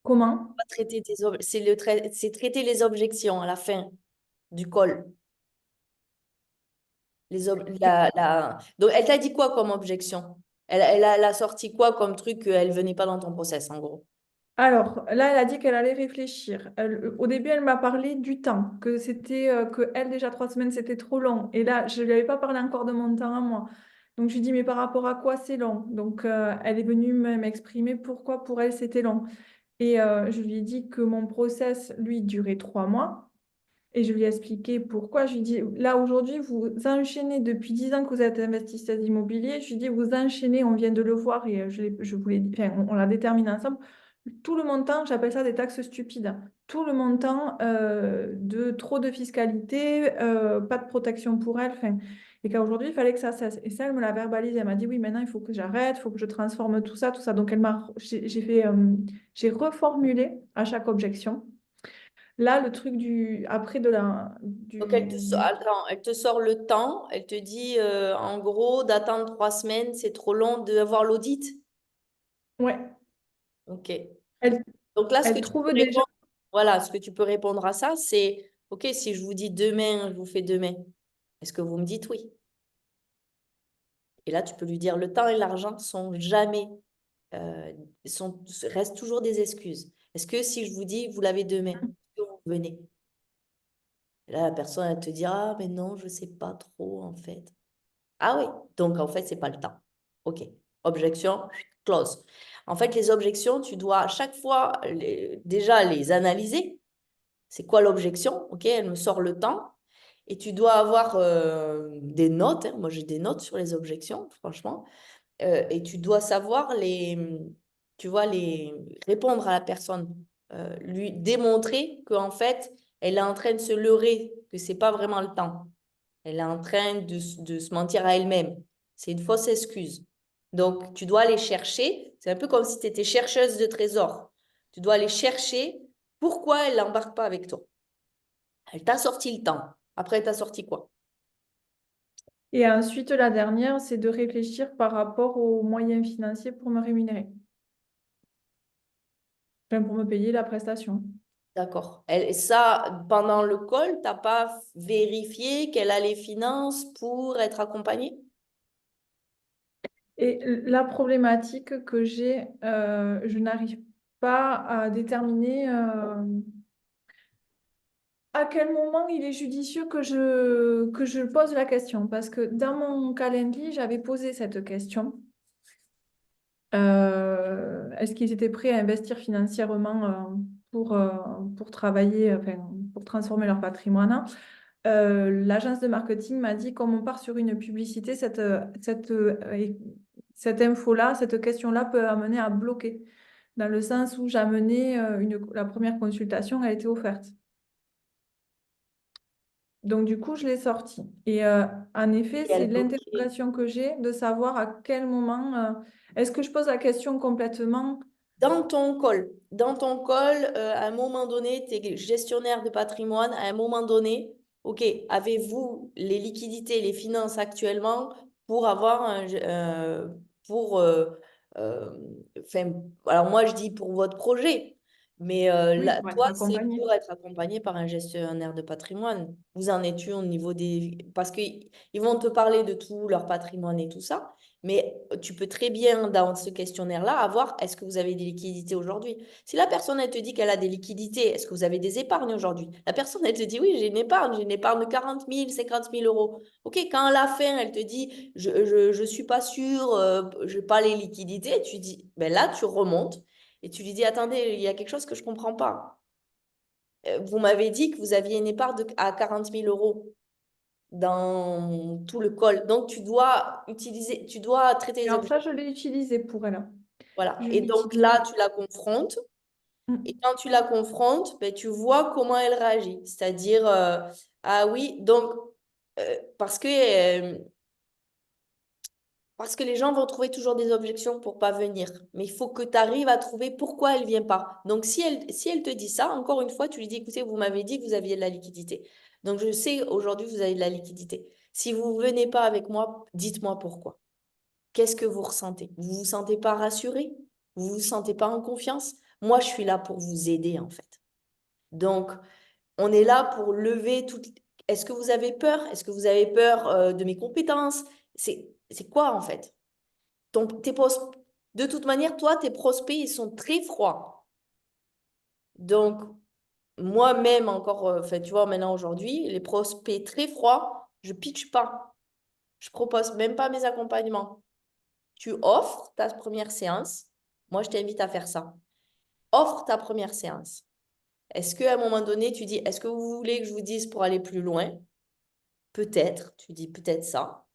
comment? Pas traiter c'est traiter les objections à la fin du call. Donc, elle t'a dit quoi comme objection? Elle a sorti quoi comme truc qu'elle venait pas dans ton process, en gros? Alors, là, elle a dit qu'elle allait réfléchir. Au début, elle m'a parlé du temps, que c'était, que elle, déjà 3 semaines, c'était trop long. Et là, je ne lui avais pas parlé encore de mon temps à moi. Donc, je lui dis, mais par rapport à quoi c'est long? Donc, elle est venue m'exprimer pourquoi pour elle, c'était long. Et je lui ai dit que mon process, lui, durait 3 mois. Et je lui ai expliqué pourquoi. Je lui ai dit, là, aujourd'hui, vous enchaînez depuis 10 ans que vous êtes investisseur immobilier. Je lui ai dit, vous enchaînez, on vient de le voir et je vous l'ai dit, enfin, on l'a déterminé ensemble. Tout le montant, j'appelle ça des taxes stupides. Tout le montant de trop de fiscalité, pas de protection pour elle. Enfin, et qu'aujourd'hui, il fallait que ça cesse. Et ça, elle me l'a verbalisé. Elle m'a dit, oui, maintenant, il faut que j'arrête, il faut que je transforme tout ça, tout ça. Donc, j'ai reformulé à chaque objection. Là, le truc après de la, Donc, du, attends, elle te sort le temps, elle te dit, en gros, d'attendre 3 semaines, c'est trop long d'avoir l'audit. ouais, OK. elle, Donc là, ce que elle tu peux trouve déjà. répondre, voilà, ce que tu peux répondre à ça, c'est, OK, si je vous dis demain, je vous fais demain, est-ce que vous me dites oui? Et là, tu peux lui dire, le temps et l'argent sont jamais, euh, restent toujours des excuses. Est-ce que si je vous dis, vous l'avez demain, est-ce que vous venez? Et là, la personne, elle te dira, ah, mais non, je ne sais pas trop, en fait. Ah oui, donc en fait, c'est pas le temps. OK. Objection, close. En fait, les objections, tu dois à chaque fois déjà les analyser. C'est quoi l'objection? OK, elle me sort le temps. Et tu dois avoir des notes, hein. Moi, j'ai des notes sur les objections, franchement. Et tu dois savoir tu vois, les répondre à la personne, lui démontrer qu'en fait, elle est en train de se leurrer, que c'est pas vraiment le temps. Elle est en train de se mentir à elle-même. C'est une fausse excuse. Donc, tu dois aller chercher. C'est un peu comme si tu étais chercheuse de trésors. Tu dois aller chercher pourquoi elle n'embarque pas avec toi. Elle t'a sorti le temps. Après, elle t'a sorti quoi? Et ensuite, la dernière, c'est de réfléchir par rapport aux moyens financiers pour me rémunérer. Enfin, pour me payer la prestation. D'accord. Ça, pendant le call, tu n'as pas vérifié qu'elle a les finances pour être accompagnée? Et la problématique que j'ai, je n'arrive pas à déterminer à quel moment il est judicieux que je pose la question. Parce que dans mon calendrier, j'avais posé cette question. Est-ce qu'ils étaient prêts à investir financièrement pour travailler, enfin, pour transformer leur patrimoine? L'agence de marketing m'a dit, comme on part sur une publicité, cette info-là, cette question-là peut amener à bloquer, dans le sens où j'amenais la première consultation, elle était offerte. Donc, du coup, je l'ai sorti. Et en effet, Et c'est elle bloquait. l'interrogation que j'ai de savoir à quel moment, est-ce que je pose la question complètement. Dans ton call, à un moment donné, tu es gestionnaire de patrimoine, à un moment donné, OK, avez-vous les liquidités, les finances actuellement pour avoir pour, euh, enfin, alors moi je dis pour votre projet, mais Oui, là, pour être toi, c'est accompagnée. pour être accompagné par un gestionnaire de patrimoine. Vous en êtes-tu au niveau des... Parce qu'ils vont te parler de tout leur patrimoine et tout ça. Mais tu peux très bien, dans ce questionnaire-là, avoir est-ce que vous avez des liquidités aujourd'hui? Si la personne, elle te dit qu'elle a des liquidités, est-ce que vous avez des épargnes aujourd'hui? La personne, elle te dit oui, j'ai une épargne de 40 000, 50 000 euros. OK, quand à la fin, elle te dit je suis pas sûre, je n'ai pas les liquidités, tu dis, ben là, tu remontes et tu lui dis attendez, il y a quelque chose que je ne comprends pas. Vous m'avez dit que vous aviez une épargne à 40 000 euros dans tout le col. Donc, tu dois traiter Et les alors objets. ça, je l'ai utilisé pour elle. Voilà. Je Et l'ai donc utilisé. là, tu la confrontes. Et Mm. quand tu la confrontes, ben, tu vois comment elle réagit. C'est-à-dire, ah oui, donc parce que, parce que les gens vont trouver toujours des objections pour pas venir. Mais il faut que tu arrives à trouver pourquoi elle vient pas. Donc, si elle te dit ça, encore une fois, tu lui dis, écoutez, vous m'avez dit que vous aviez de la liquidité. Donc, je sais, aujourd'hui, vous avez de la liquidité. Si vous venez pas avec moi, dites-moi pourquoi. Qu'est-ce que vous ressentez? Vous vous sentez pas rassuré? Vous vous sentez pas en confiance? Moi, je suis là pour vous aider, en fait. Donc, on est là pour lever toutes... Est-ce que vous avez peur? Est-ce que vous avez peur de mes compétences? C'est quoi, en fait? De toute manière, toi, tes prospects, ils sont très froids. Donc, moi-même, encore, enfin, tu vois, maintenant, aujourd'hui, les prospects très froids, je pitch pas. Je propose même pas mes accompagnements. Tu offres ta première séance. Moi, je t'invite à faire ça. Offre ta première séance. Est-ce qu'à un moment donné, tu dis, est-ce que vous voulez que je vous dise pour aller plus loin? Peut-être, tu dis peut-être ça.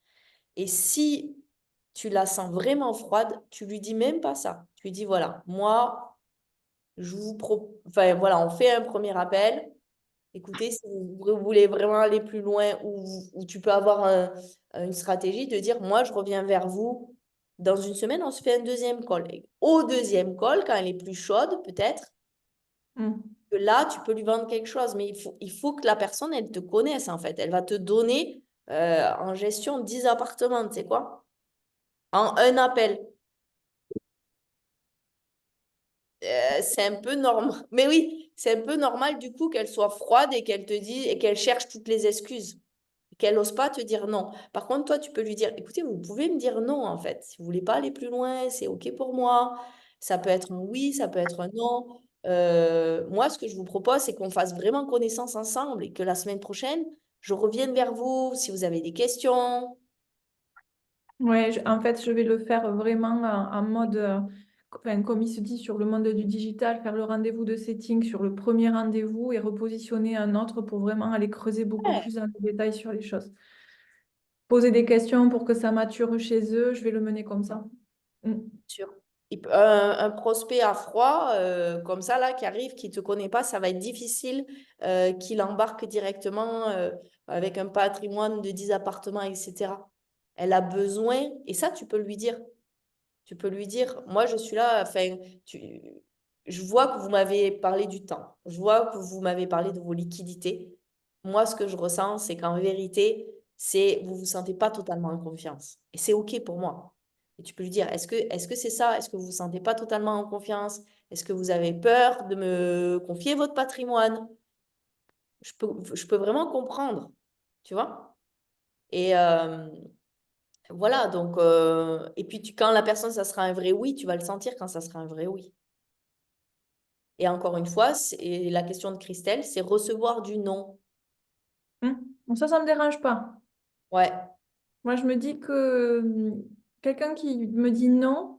Et si tu la sens vraiment froide, tu lui dis même pas ça. Tu lui dis, voilà, moi, enfin, voilà, on fait un premier appel. Écoutez, si vous voulez vraiment aller plus loin ou tu peux avoir une stratégie de dire, moi, je reviens vers vous dans une semaine, on se fait un deuxième call. Et au deuxième call, quand elle est plus chaude, peut-être, Mm. que là, tu peux lui vendre quelque chose. Mais il faut que la personne, elle te connaisse, en fait. Elle va te donner en gestion 10 appartements, tu sais quoi? En un appel. C'est un peu normal. Mais oui, c'est un peu normal du coup qu'elle soit froide et qu'elle te dise et qu'elle cherche toutes les excuses. Qu'elle n'ose pas te dire non. Par contre, toi, tu peux lui dire, écoutez, vous pouvez me dire non, en fait. Si vous voulez pas aller plus loin, c'est OK pour moi. Ça peut être un oui, ça peut être un non. Moi, ce que je vous propose, c'est qu'on fasse vraiment connaissance ensemble et que la semaine prochaine, je revienne vers vous si vous avez des questions. Ouais, en fait, je vais le faire vraiment en mode, enfin, comme il se dit, sur le monde du digital, faire le rendez-vous de setting sur le premier rendez-vous et repositionner un autre pour vraiment aller creuser beaucoup Ouais, plus dans le détail sur les choses. Poser des questions pour que ça mature chez eux, je vais le mener comme ça. Mm. sûr. Un prospect à froid, comme ça, là, qui arrive, qui ne te connaît pas, ça va être difficile qu'il embarque directement avec un patrimoine de 10 appartements, etc. Elle a besoin, et ça, tu peux lui dire. Tu peux lui dire, moi, je suis là, enfin, je vois que vous m'avez parlé du temps. Je vois que vous m'avez parlé de vos liquidités. Moi, ce que je ressens, c'est qu'en vérité, vous vous sentez pas totalement en confiance. Et c'est OK pour moi. Et tu peux lui dire, est-ce que c'est ça? Est-ce que vous vous sentez pas totalement en confiance? Est-ce que vous avez peur de me confier votre patrimoine? Je peux vraiment comprendre, tu vois? Et voilà, donc, et puis quand la personne, ça sera un vrai oui, tu vas le sentir quand ça sera un vrai oui. Et encore une fois, et la question de Christelle, c'est recevoir du non. Mm. Donc ça me dérange pas. Ouais, Moi, je me dis que quelqu'un qui me dit non,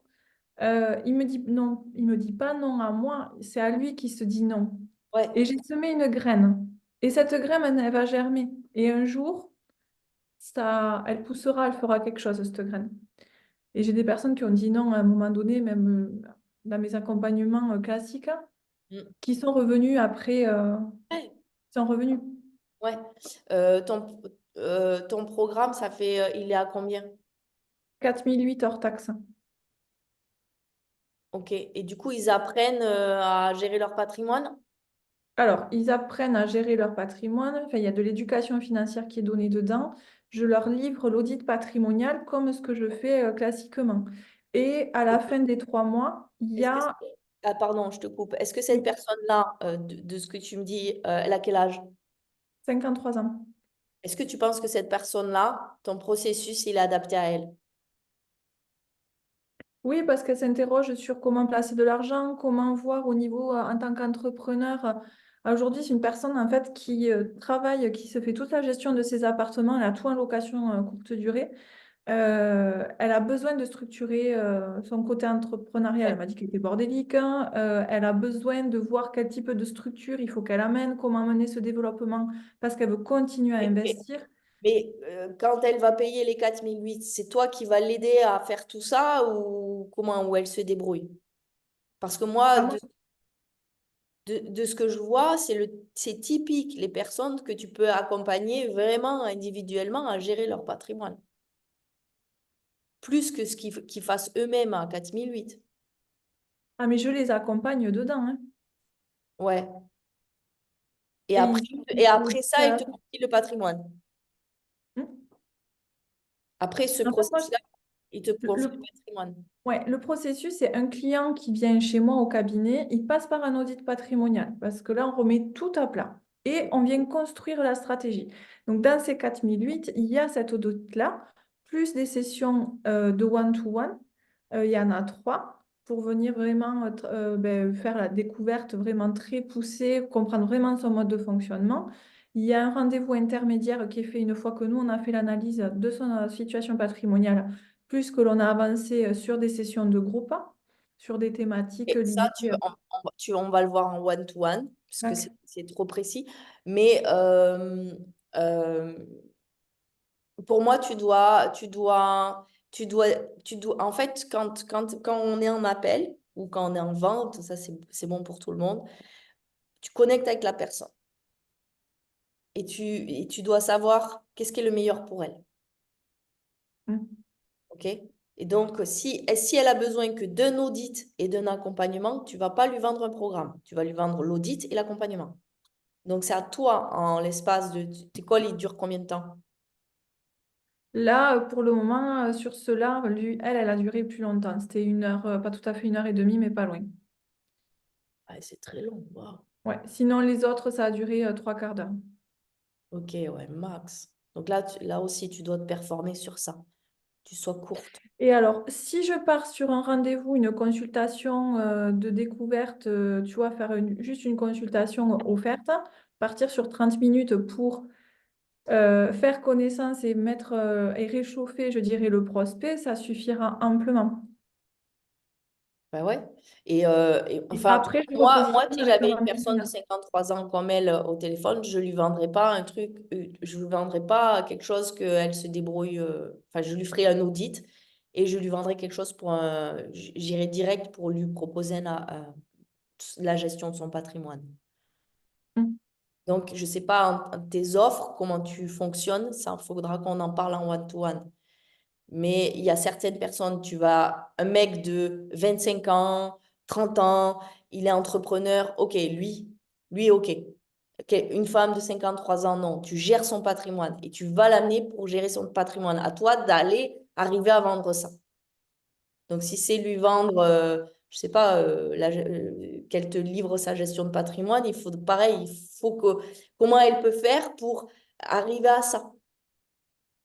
il me dit non, il me dit pas non à moi, c'est à lui qui se dit non. ouais. Et j'ai semé une graine. Et cette graine, elle va germer. Et un jour, ça, elle poussera, elle fera quelque chose, cette graine. Et j'ai des personnes qui ont dit non à un moment donné, même dans mes accompagnements classiques, hein, Mm. qui sont revenus après, Ouais, sont revenus ouais. Ton programme, ça fait, il est à combien? 4008 hors taxe. Ok. Et du coup, ils apprennent à gérer leur patrimoine? Alors, ils apprennent à gérer leur patrimoine. Enfin, il y a de l'éducation financière qui est donnée dedans. Je leur livre l'audit patrimonial comme ce que je fais classiquement. Et à la fin des 3 mois, il y Est-ce que a Ah, pardon, je te coupe. Est-ce que cette oui, personne-là, de ce que tu me dis, elle a quel âge? 53 ans. Est-ce que tu penses que cette personne-là, ton processus, il est adapté à elle? Oui, parce qu'elle s'interroge sur comment placer de l'argent, comment voir au niveau en tant qu'entrepreneur. Aujourd'hui, c'est une personne en fait qui travaille, qui se fait toute la gestion de ses appartements. Elle a tout en location courte durée. Elle a besoin de structurer son côté entrepreneurial. Elle m'a dit qu'elle était bordélique, hein. Elle a besoin de voir quel type de structure il faut qu'elle amène, comment mener ce développement, parce qu'elle veut continuer à investir. Mais quand elle va payer les 4008, c'est toi qui vas l'aider à faire tout ça ou comment, ou elle se débrouille? Parce que moi, Ah, moi, de ce que je vois, c'est typique les personnes que tu peux accompagner vraiment individuellement à gérer leur patrimoine. Plus que ce qu'ils fassent eux-mêmes à 4008. Ah, mais je les accompagne dedans, hein. Ouais. Et Et après, ils et sont après aussi ça, ils te confient le patrimoine. Hmm. Après ce En fait, moi, processus-là, ils te confient le le, patrimoine. ouais, le processus, c'est un client qui vient chez moi au cabinet, il passe par un audit patrimonial parce que là, on remet tout à plat et on vient construire la stratégie. Donc, dans ces 4008, il y a cet audit-là, plus des sessions de one-to-one. Il y en a 3 pour venir vraiment faire la découverte vraiment très poussée, comprendre vraiment son mode de fonctionnement. Il y a un rendez-vous intermédiaire qui est fait une fois que nous, on a fait l'analyse de son situation patrimoniale plus que l'on a avancé sur des sessions de groupe, sur des thématiques Et ça, liées. on va le voir en one-to-one, parce que Ouais. c'est trop précis. Mais euh, pour moi, en fait, quand on est en appel ou quand on est en vente, ça c'est bon pour tout le monde, tu connectes avec la personne et tu dois savoir qu'est-ce qui est le meilleur pour elle. Mm. OK? Et donc, si elle a besoin que d'un audit et d'un accompagnement, tu ne vas pas lui vendre un programme. Tu vas lui vendre l'audit et l'accompagnement. Donc, c'est à toi, en l'espace de... Tes calls, ils durent combien de temps? Là, pour le moment, sur cela, elle a duré plus longtemps. C'était 1 heure, pas tout à fait 1 heure et demie, mais pas loin. Ah, c'est très long. Waouh. Ouais. Sinon, les autres, ça a duré 3 quarts d'heure. OK, ouais, max. Donc là aussi, tu dois te performer sur ça. Tu sois courte. Et alors, si je pars sur un rendez-vous, une consultation de découverte, tu vois, faire juste une consultation offerte, partir sur 30 minutes pour faire connaissance et mettre et réchauffer, je dirais, le prospect, ça suffira amplement. Bah ouais. Et Et enfin, après, je moi, repositionne si avec j'avais le une personne de remboursement. 53 ans comme elle au téléphone, je lui vendrais pas un truc, je lui vendrais pas quelque chose qu'elle se débrouille. Enfin, je lui ferais un audit et je lui vendrais quelque chose j'irais direct pour lui proposer la gestion de son patrimoine. Mm. Donc, je sais pas, tes offres, comment tu fonctionnes, ça, il faudra qu'on en parle en one-to-one. Mais il y a certaines personnes, un mec de 25 ans, 30 ans, il est entrepreneur, ok, lui, ok. Ok, une femme de 53 ans, non, tu gères son patrimoine et tu vas l'amener pour gérer son patrimoine. À toi d'aller arriver à vendre ça. Donc, si c'est lui vendre, je sais pas, qu'elle te livre sa gestion de patrimoine, il faut pareil, comment elle peut faire pour arriver à ça?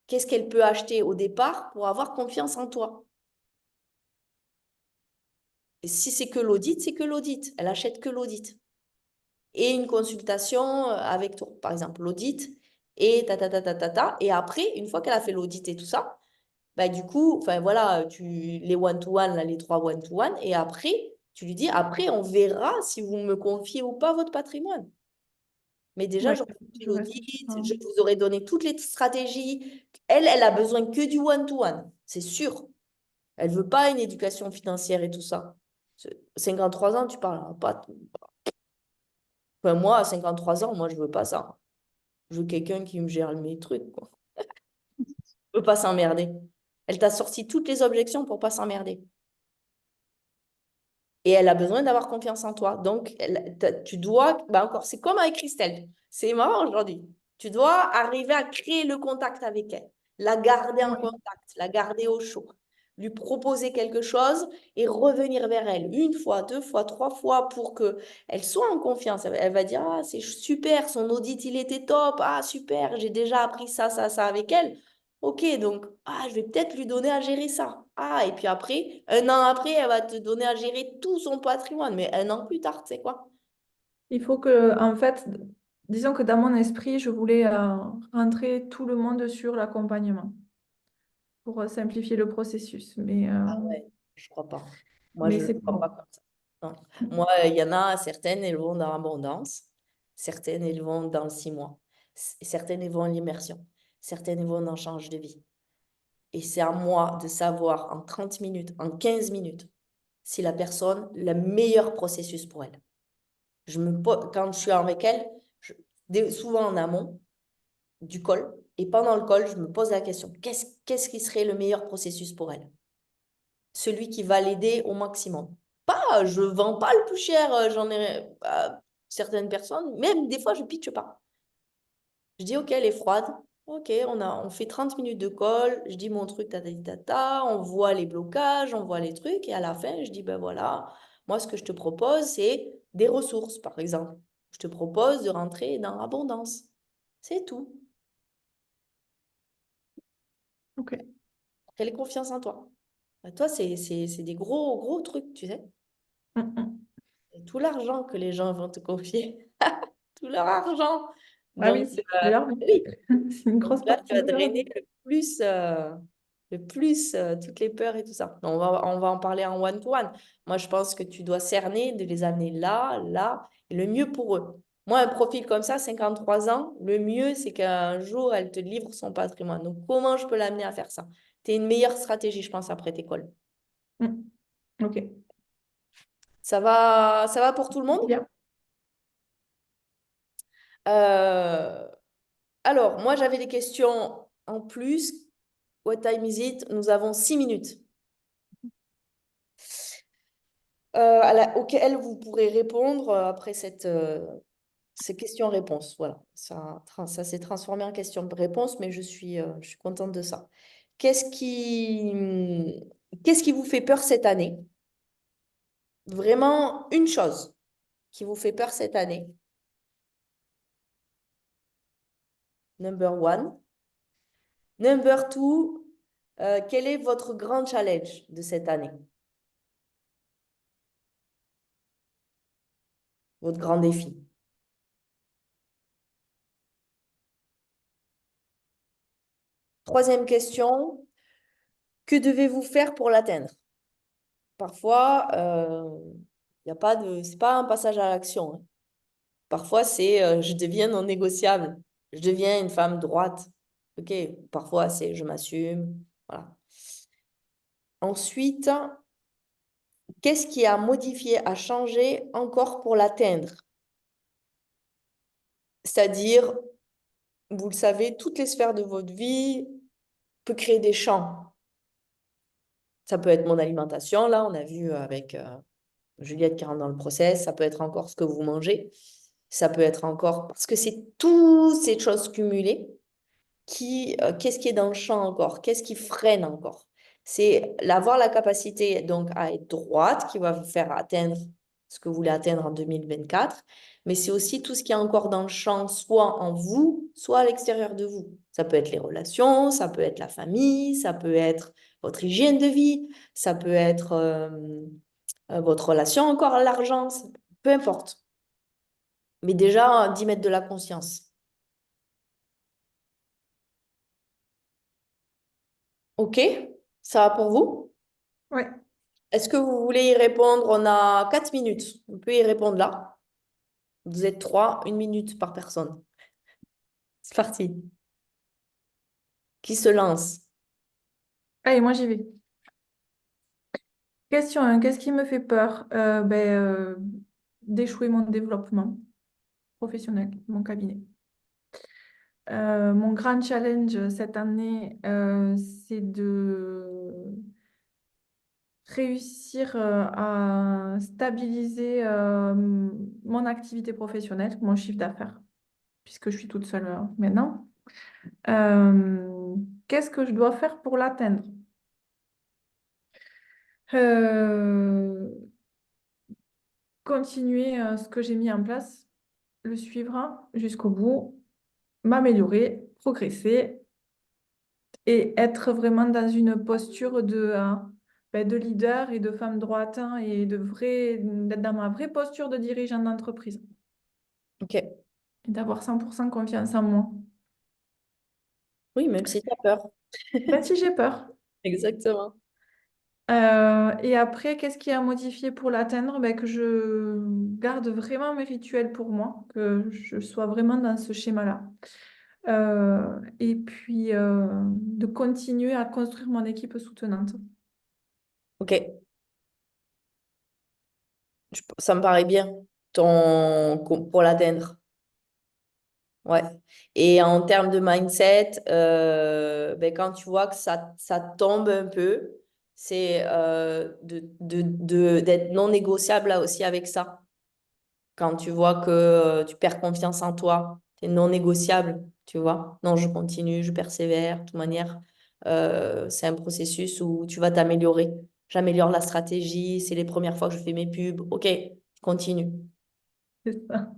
Qu'est-ce qu'elle peut acheter au départ pour avoir confiance en toi? Et si c'est que l'audit, c'est que l'audit. Elle achète que l'audit. Et une consultation avec toi, par exemple, l'audit et ta ta ta ta ta ta. Et après, une fois qu'elle a fait l'audit et tout ça, bah du coup, enfin voilà, les one-to-one, là, les 3 one-to-one, et après, tu lui dis, après, on verra si vous me confiez ou pas votre patrimoine. Mais déjà, Ouais, j'aurais fait je reste sur l'audit, ça. je vous aurais donné toutes les stratégies. Elle a besoin que du one-to-one, c'est sûr. Elle veut pas une éducation financière et tout ça. 53 ans, tu parles pas. Enfin, moi, à 53 ans, moi, je veux pas ça. Je veux quelqu'un qui me gère mes trucs, quoi. Je veux pas s'emmerder. Elle t'a sorti toutes les objections pour pas s'emmerder. Et elle a besoin d'avoir confiance en toi. Donc, tu dois, bah encore, c'est comme avec Christelle. C'est marrant aujourd'hui. Tu dois arriver à créer le contact avec elle, la garder en Ouais. contact, la garder au chaud, lui proposer quelque chose et revenir vers elle 1 fois, 2 fois, 3 fois pour que elle soit en confiance. Elle va dire, ah, c'est super, son audit, il était top. Ah, super, j'ai déjà appris ça, ça, ça avec elle. Ok, donc, je vais peut-être lui donner à gérer ça. Ah, et puis après, 1 an après, elle va te donner à gérer tout son patrimoine. Mais 1 an plus tard, tu sais quoi? Il faut que, en fait, disons que dans mon esprit, je voulais rentrer tout le monde sur l'accompagnement pour simplifier le processus. Ah ouais, je crois pas. Moi, Mais je ne c'est le pas vois pas bon. comme ça. Non. Moi, il y en a certaines, elles vont dans l'abondance. Certaines, elles vont dans le 6 mois. Certaines, elles vont en l'immersion. Certaines, elles vont dans le change de vie. Et c'est à moi de savoir en 30 minutes, en 15 minutes, si la personne, le meilleur processus pour elle. Quand je suis avec elle, souvent en amont du call, et pendant le call, je me pose la question, qu'est-ce qui serait le meilleur processus pour elle? Celui qui va l'aider au maximum. Pas, je vends pas le plus cher, j'en ai certaines personnes, même des fois, je pitche pas. Je dis, OK, elle est froide. OK, on fait 30 minutes de call. Je dis mon truc, tata, tata. On voit les blocages, on voit les trucs. Et à la fin, je dis, ben voilà, moi, ce que je te propose, c'est des ressources, par exemple. Je te propose de rentrer dans l'abondance. C'est tout. Ok. Quelle confiance en toi. Ben, toi, c'est des gros, gros trucs, tu sais. Mm. C'est tout l'argent que les gens vont te confier. Tout leur argent. Ah Donc, oui, c'est de leur vie. oui. C'est une Donc grosse là, tu partie vas de leur drainer vie. le plus toutes les peurs et tout ça. On va en parler en one-to-one. Moi, je pense que tu dois cerner de les amener là, là, et le mieux pour eux. Moi, un profil comme ça, 53 ans, le mieux, c'est qu'un jour, elle te livre son patrimoine. Donc, comment je peux l'amener à faire ça? Tu une meilleure stratégie, je pense, après tes calls. Mm. Ok. Ça va pour tout le monde? Bien. Euh, alors, moi, j'avais des questions en plus. What time is it? Nous avons 6 minutes. Auxquelles vous pourrez répondre après ces questions-réponses. Voilà, ça s'est transformé en question-réponse, mais je suis contente de ça. Qu'est-ce qui vous fait peur cette année? Vraiment une chose qui vous fait peur cette année. Number one. Number two, quel est votre grand challenge de cette année? Votre grand défi? Troisième question, que devez-vous faire pour l'atteindre? Parfois, c'est pas un passage à l'action, hein. Parfois, c'est je deviens non négociable. Je deviens une femme droite. OK, parfois, c'est je m'assume. Voilà. Ensuite, qu'est-ce qui a modifié, a changé encore pour l'atteindre? C'est-à-dire, vous le savez, toutes les sphères de votre vie peuvent créer des champs. Ça peut être mon alimentation, là, on a vu avec Juliette qui rentre dans le process, ça peut être encore ce que vous mangez, ça peut être encore, parce que c'est toutes ces choses cumulées qu'est-ce qui est dans le champ encore, qu'est-ce qui freine encore. C'est avoir la capacité donc à être droite qui va vous faire atteindre ce que vous voulez atteindre en 2024, mais c'est aussi tout ce qui est encore dans le champ, soit en vous, soit à l'extérieur de vous. Ça peut être les relations, ça peut être la famille, ça peut être votre hygiène de vie, ça peut être votre relation encore à l'argent, peu importe. Mais déjà, d'y mettre de la conscience. OK? Ça va pour vous? Ouais. Est-ce que vous voulez y répondre? On a 4 minutes. On peut y répondre là. Vous êtes 3, 1 minute par personne. C'est parti. Qui se lance? Allez, moi j'y vais. Question 1. Qu'est-ce qui me fait peur? D'échouer mon développement professionnel, mon cabinet. Mon grand challenge cette année, c'est de réussir à stabiliser mon activité professionnelle, mon chiffre d'affaires, puisque je suis toute seule maintenant. Qu'est-ce que je dois faire pour l'atteindre? Euh, Continuer ce que j'ai mis en place, le suivre jusqu'au bout, m'améliorer, progresser et être vraiment dans une posture de leader et de femme droite, hein, et d'être dans ma vraie posture de dirigeant d'entreprise OK. et d'avoir 100% confiance en moi. Oui, même si tu as peur. Même si j'ai peur. Exactement. Et après, qu'est-ce qui a modifié pour l'atteindre? Ben, que je garde vraiment mes rituels pour moi, que je sois vraiment dans ce schéma-là. Et puis, de continuer à construire mon équipe soutenante. OK. Ça me paraît bien. pour l'atteindre. Ouais. Et en termes de mindset, ben, quand tu vois que ça tombe un peu, c'est d'être non négociable là aussi avec ça. Quand tu vois que tu perds confiance en toi, c'est non négociable, tu vois. Non, je continue, je persévère. De toute manière, c'est un processus où tu vas t'améliorer. J'améliore la stratégie, c'est les premières fois que je fais mes pubs. Ok, je continue. C'est ça.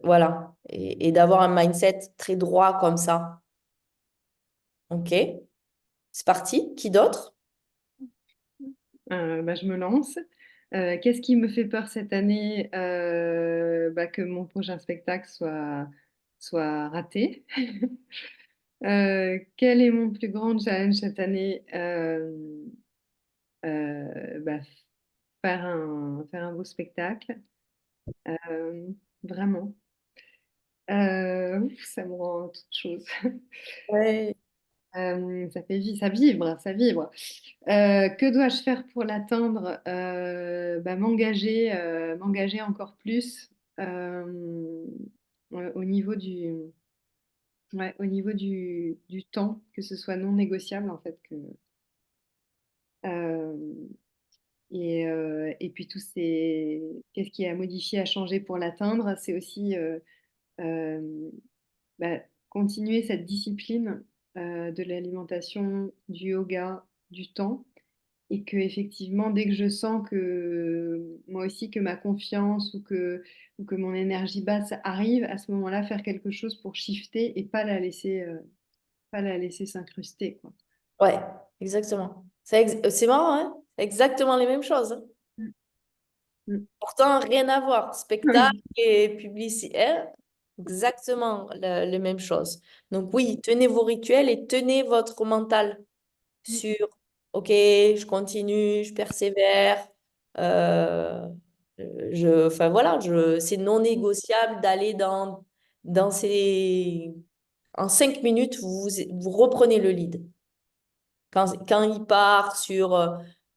Voilà. Et d'avoir un mindset très droit comme ça. Ok, c'est parti. Qui d'autre? Je me lance. Qu'est-ce qui me fait peur cette année? Que mon prochain spectacle soit raté. Quel est mon plus grand challenge cette année? Euh, bah, faire un beau spectacle. Euh, Vraiment. Ça me rend toute chose. Ouais. Ça vibre. Que dois-je faire pour l'atteindre? M'engager encore plus euh, au niveau du temps, que ce soit non négociable en fait. Euh, et puis qu'est-ce qui est à modifier, à changer pour l'atteindre? C'est aussi euh, continuer cette discipline de l'alimentation, du yoga, du temps. Et que effectivement, dès que je sens que moi aussi, que ma confiance ou que mon énergie basse arrive, à ce moment-là, faire quelque chose pour shifter et pas la laisser s'incruster, quoi. Ouais, exactement. C'est marrant, hein? C'est exactement les mêmes choses, hein. Mm. Mm. Pourtant, rien à voir. Spectacle Oui. et publicitaire, exactement les mêmes choses. Donc oui, tenez vos rituels et tenez votre mental sur, OK, je continue, je persévère. Euh, enfin voilà, c'est non négociable d'aller dans ces... En 5 minutes, vous reprenez le lead. Quand il part sur,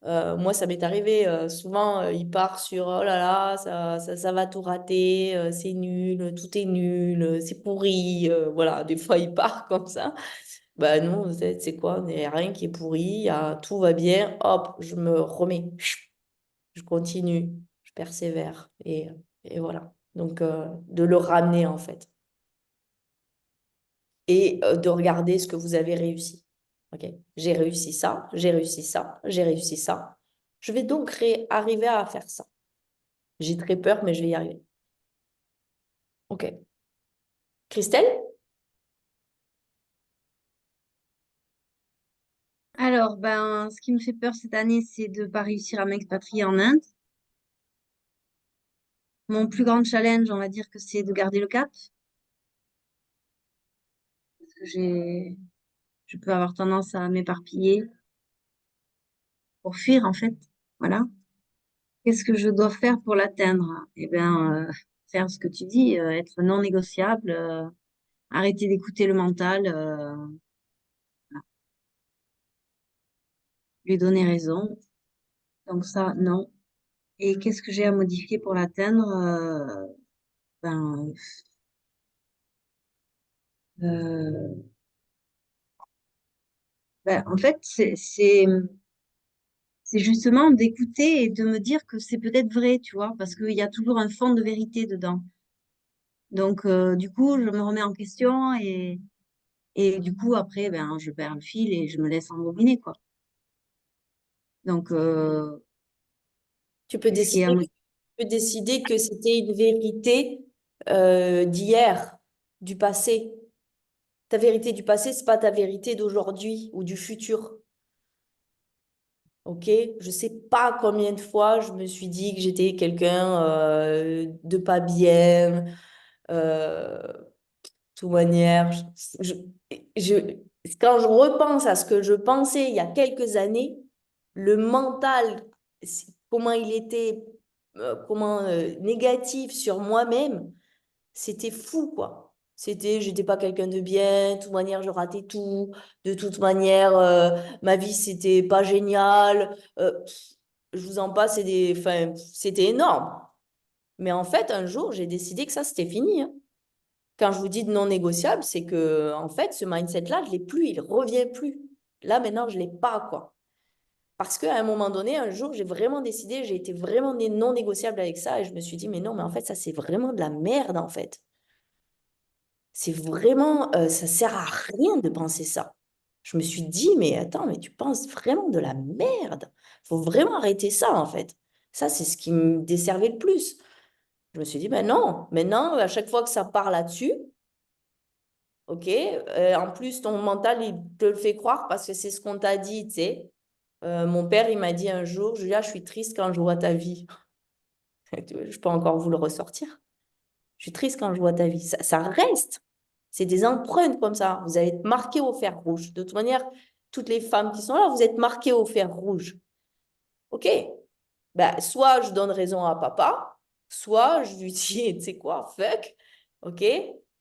moi ça m'est arrivé, souvent il part sur, oh là là, ça va tout rater, c'est nul, tout est nul, c'est pourri, voilà, des fois il part comme ça. Bah non, c'est quoi, il n'y a rien qui est pourri, tout va bien, hop, je me remets, je continue, je persévère, et voilà. Donc de le ramener en fait et de regarder ce que vous avez réussi. Ok, j'ai réussi ça, j'ai réussi ça, j'ai réussi ça. Je vais donc arriver à faire ça. J'ai très peur, mais je vais y arriver. Ok. Christelle? Alors, ce qui me fait peur cette année, c'est de ne pas réussir à m'expatrier en Inde. Mon plus grand challenge, on va dire que c'est de garder le cap. Parce que je peux avoir tendance à m'éparpiller pour fuir, en fait. Voilà. Qu'est-ce que je dois faire pour l'atteindre? Eh bien, faire ce que tu dis, être non négociable, arrêter d'écouter le mental, lui donner raison. Donc ça, non. Et qu'est-ce que j'ai à modifier pour l'atteindre? Ben, euh, en fait, c'est justement d'écouter et de me dire que c'est peut-être vrai, tu vois, parce qu'il y a toujours un fond de vérité dedans. Donc, du coup, je me remets en question et du coup, après, je perds le fil et je me laisse embobiner, quoi. Donc, Tu peux qu'est-ce qui est à décider, me... tu peux décider que c'était une vérité d'hier, du passé. Ta vérité du passé, c'est pas ta vérité d'aujourd'hui ou du futur. Ok? Je sais pas combien de fois je me suis dit que j'étais quelqu'un de pas bien. Toute manière, je- je- quand je repense à ce que je pensais il y a quelques années, le mental, comment il était, négatif sur moi-même, c'était fou, quoi. J'étais pas quelqu'un de bien, de toute manière, je ratais tout, de toute manière, ma vie, c'était pas génial. Je vous en passe, enfin, c'était énorme. Mais en fait, un jour, j'ai décidé que ça, c'était fini, hein. Quand je vous dis de non négociable, c'est que, en fait, ce mindset-là, je ne l'ai plus, il ne revient plus. Là, maintenant, je ne l'ai pas, quoi. Parce qu'à un moment donné, un jour, j'ai vraiment décidé, j'ai été vraiment non négociable avec ça et je me suis dit, mais non, mais en fait, ça, c'est vraiment de la merde, en fait. C'est vraiment, ça sert à rien de penser ça. Je me suis dit, mais attends, mais tu penses vraiment de la merde. Faut vraiment arrêter ça, en fait. Ça, c'est ce qui me desservait le plus. Je me suis dit, ben non, maintenant, à chaque fois que ça part là-dessus, ok, en plus, ton mental, il te le fait croire parce que c'est ce qu'on t'a dit, tu sais. Mon père, il m'a dit un jour, Julia, je suis triste quand je vois ta vie. Je peux encore vous le ressortir. Je suis triste quand je vois ta vie. Ça reste. C'est des empreintes comme ça. Vous allez être marqué au fer rouge. De toute manière, toutes les femmes qui sont là, vous êtes marquées au fer rouge. OK. Ben, soit je donne raison à papa, soit je lui dis, tu sais quoi, fuck. OK.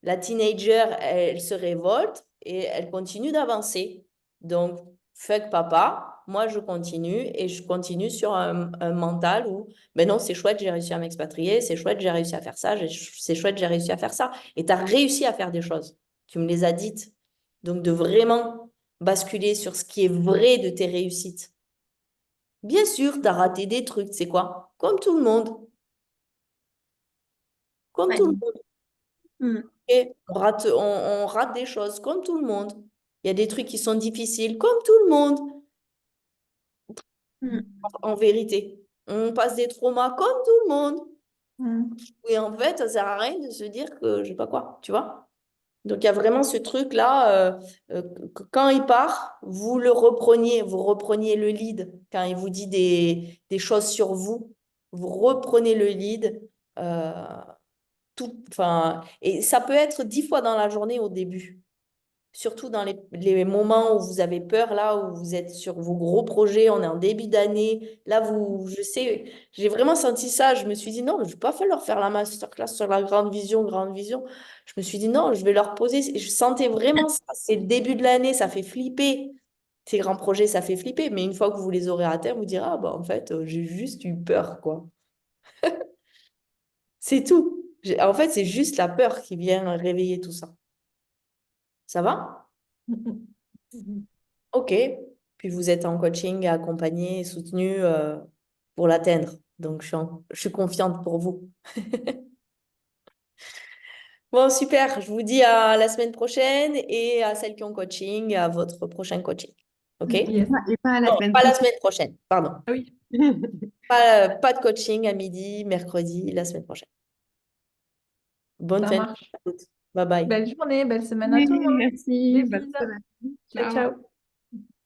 La teenager, elle se révolte et elle continue d'avancer. Donc, fuck papa. Moi, je continue et je continue sur un mental où, ben non, c'est chouette, j'ai réussi à m'expatrier, c'est chouette, j'ai réussi à faire ça, c'est chouette, j'ai réussi à faire ça. Et tu as réussi à faire des choses. Tu me les as dites. Donc, de vraiment basculer sur ce qui est vrai de tes réussites. Bien sûr, tu as raté des trucs, c'est quoi? Comme tout le monde. Comme Ouais. tout le monde. Mm. Et on rate des choses, comme tout le monde. Il y a des trucs qui sont difficiles, comme tout le monde, Mm. en vérité. On passe des traumas, comme tout le monde. Mm. Et en fait, ça sert à rien de se dire que je sais pas quoi, tu vois? Donc, il y a vraiment ce truc-là, quand il part, vous repreniez le lead. Quand il vous dit des choses sur vous, vous reprenez le lead. euh, enfin, et ça peut être 10 fois dans la journée au début. Surtout dans les moments où vous avez peur, là, où vous êtes sur vos gros projets, on est en début d'année. Là, je sais, j'ai vraiment senti ça. Je me suis dit, non, je ne vais pas leur faire la masterclass sur la grande vision, grande vision. Je me suis dit, non, je vais leur poser. Je sentais vraiment ça. C'est le début de l'année, ça fait flipper. Ces grands projets, ça fait flipper. Mais une fois que vous les aurez à terme, vous direz, ah, bah, en fait, j'ai juste eu peur, quoi. C'est tout. En fait, c'est juste la peur qui vient réveiller tout ça. Ça va? Mm. Ok. Puis vous êtes en coaching, accompagné, soutenu pour l'atteindre. Donc, je suis confiante pour vous. Bon, super. Je vous dis à la semaine prochaine et à celles qui ont coaching, à votre prochain coaching. Ok? Yes. Et pas à la Non, semaine pas la prochaine. semaine prochaine. Pardon. Ah oui. Pas de coaching à midi, mercredi, la semaine prochaine. Bonne Ça fin de marche. journée. Bye bye. Belle journée, belle semaine à Oui, tout le monde. merci. Des Bonne bises. semaine. Ciao, Ciao. ciao.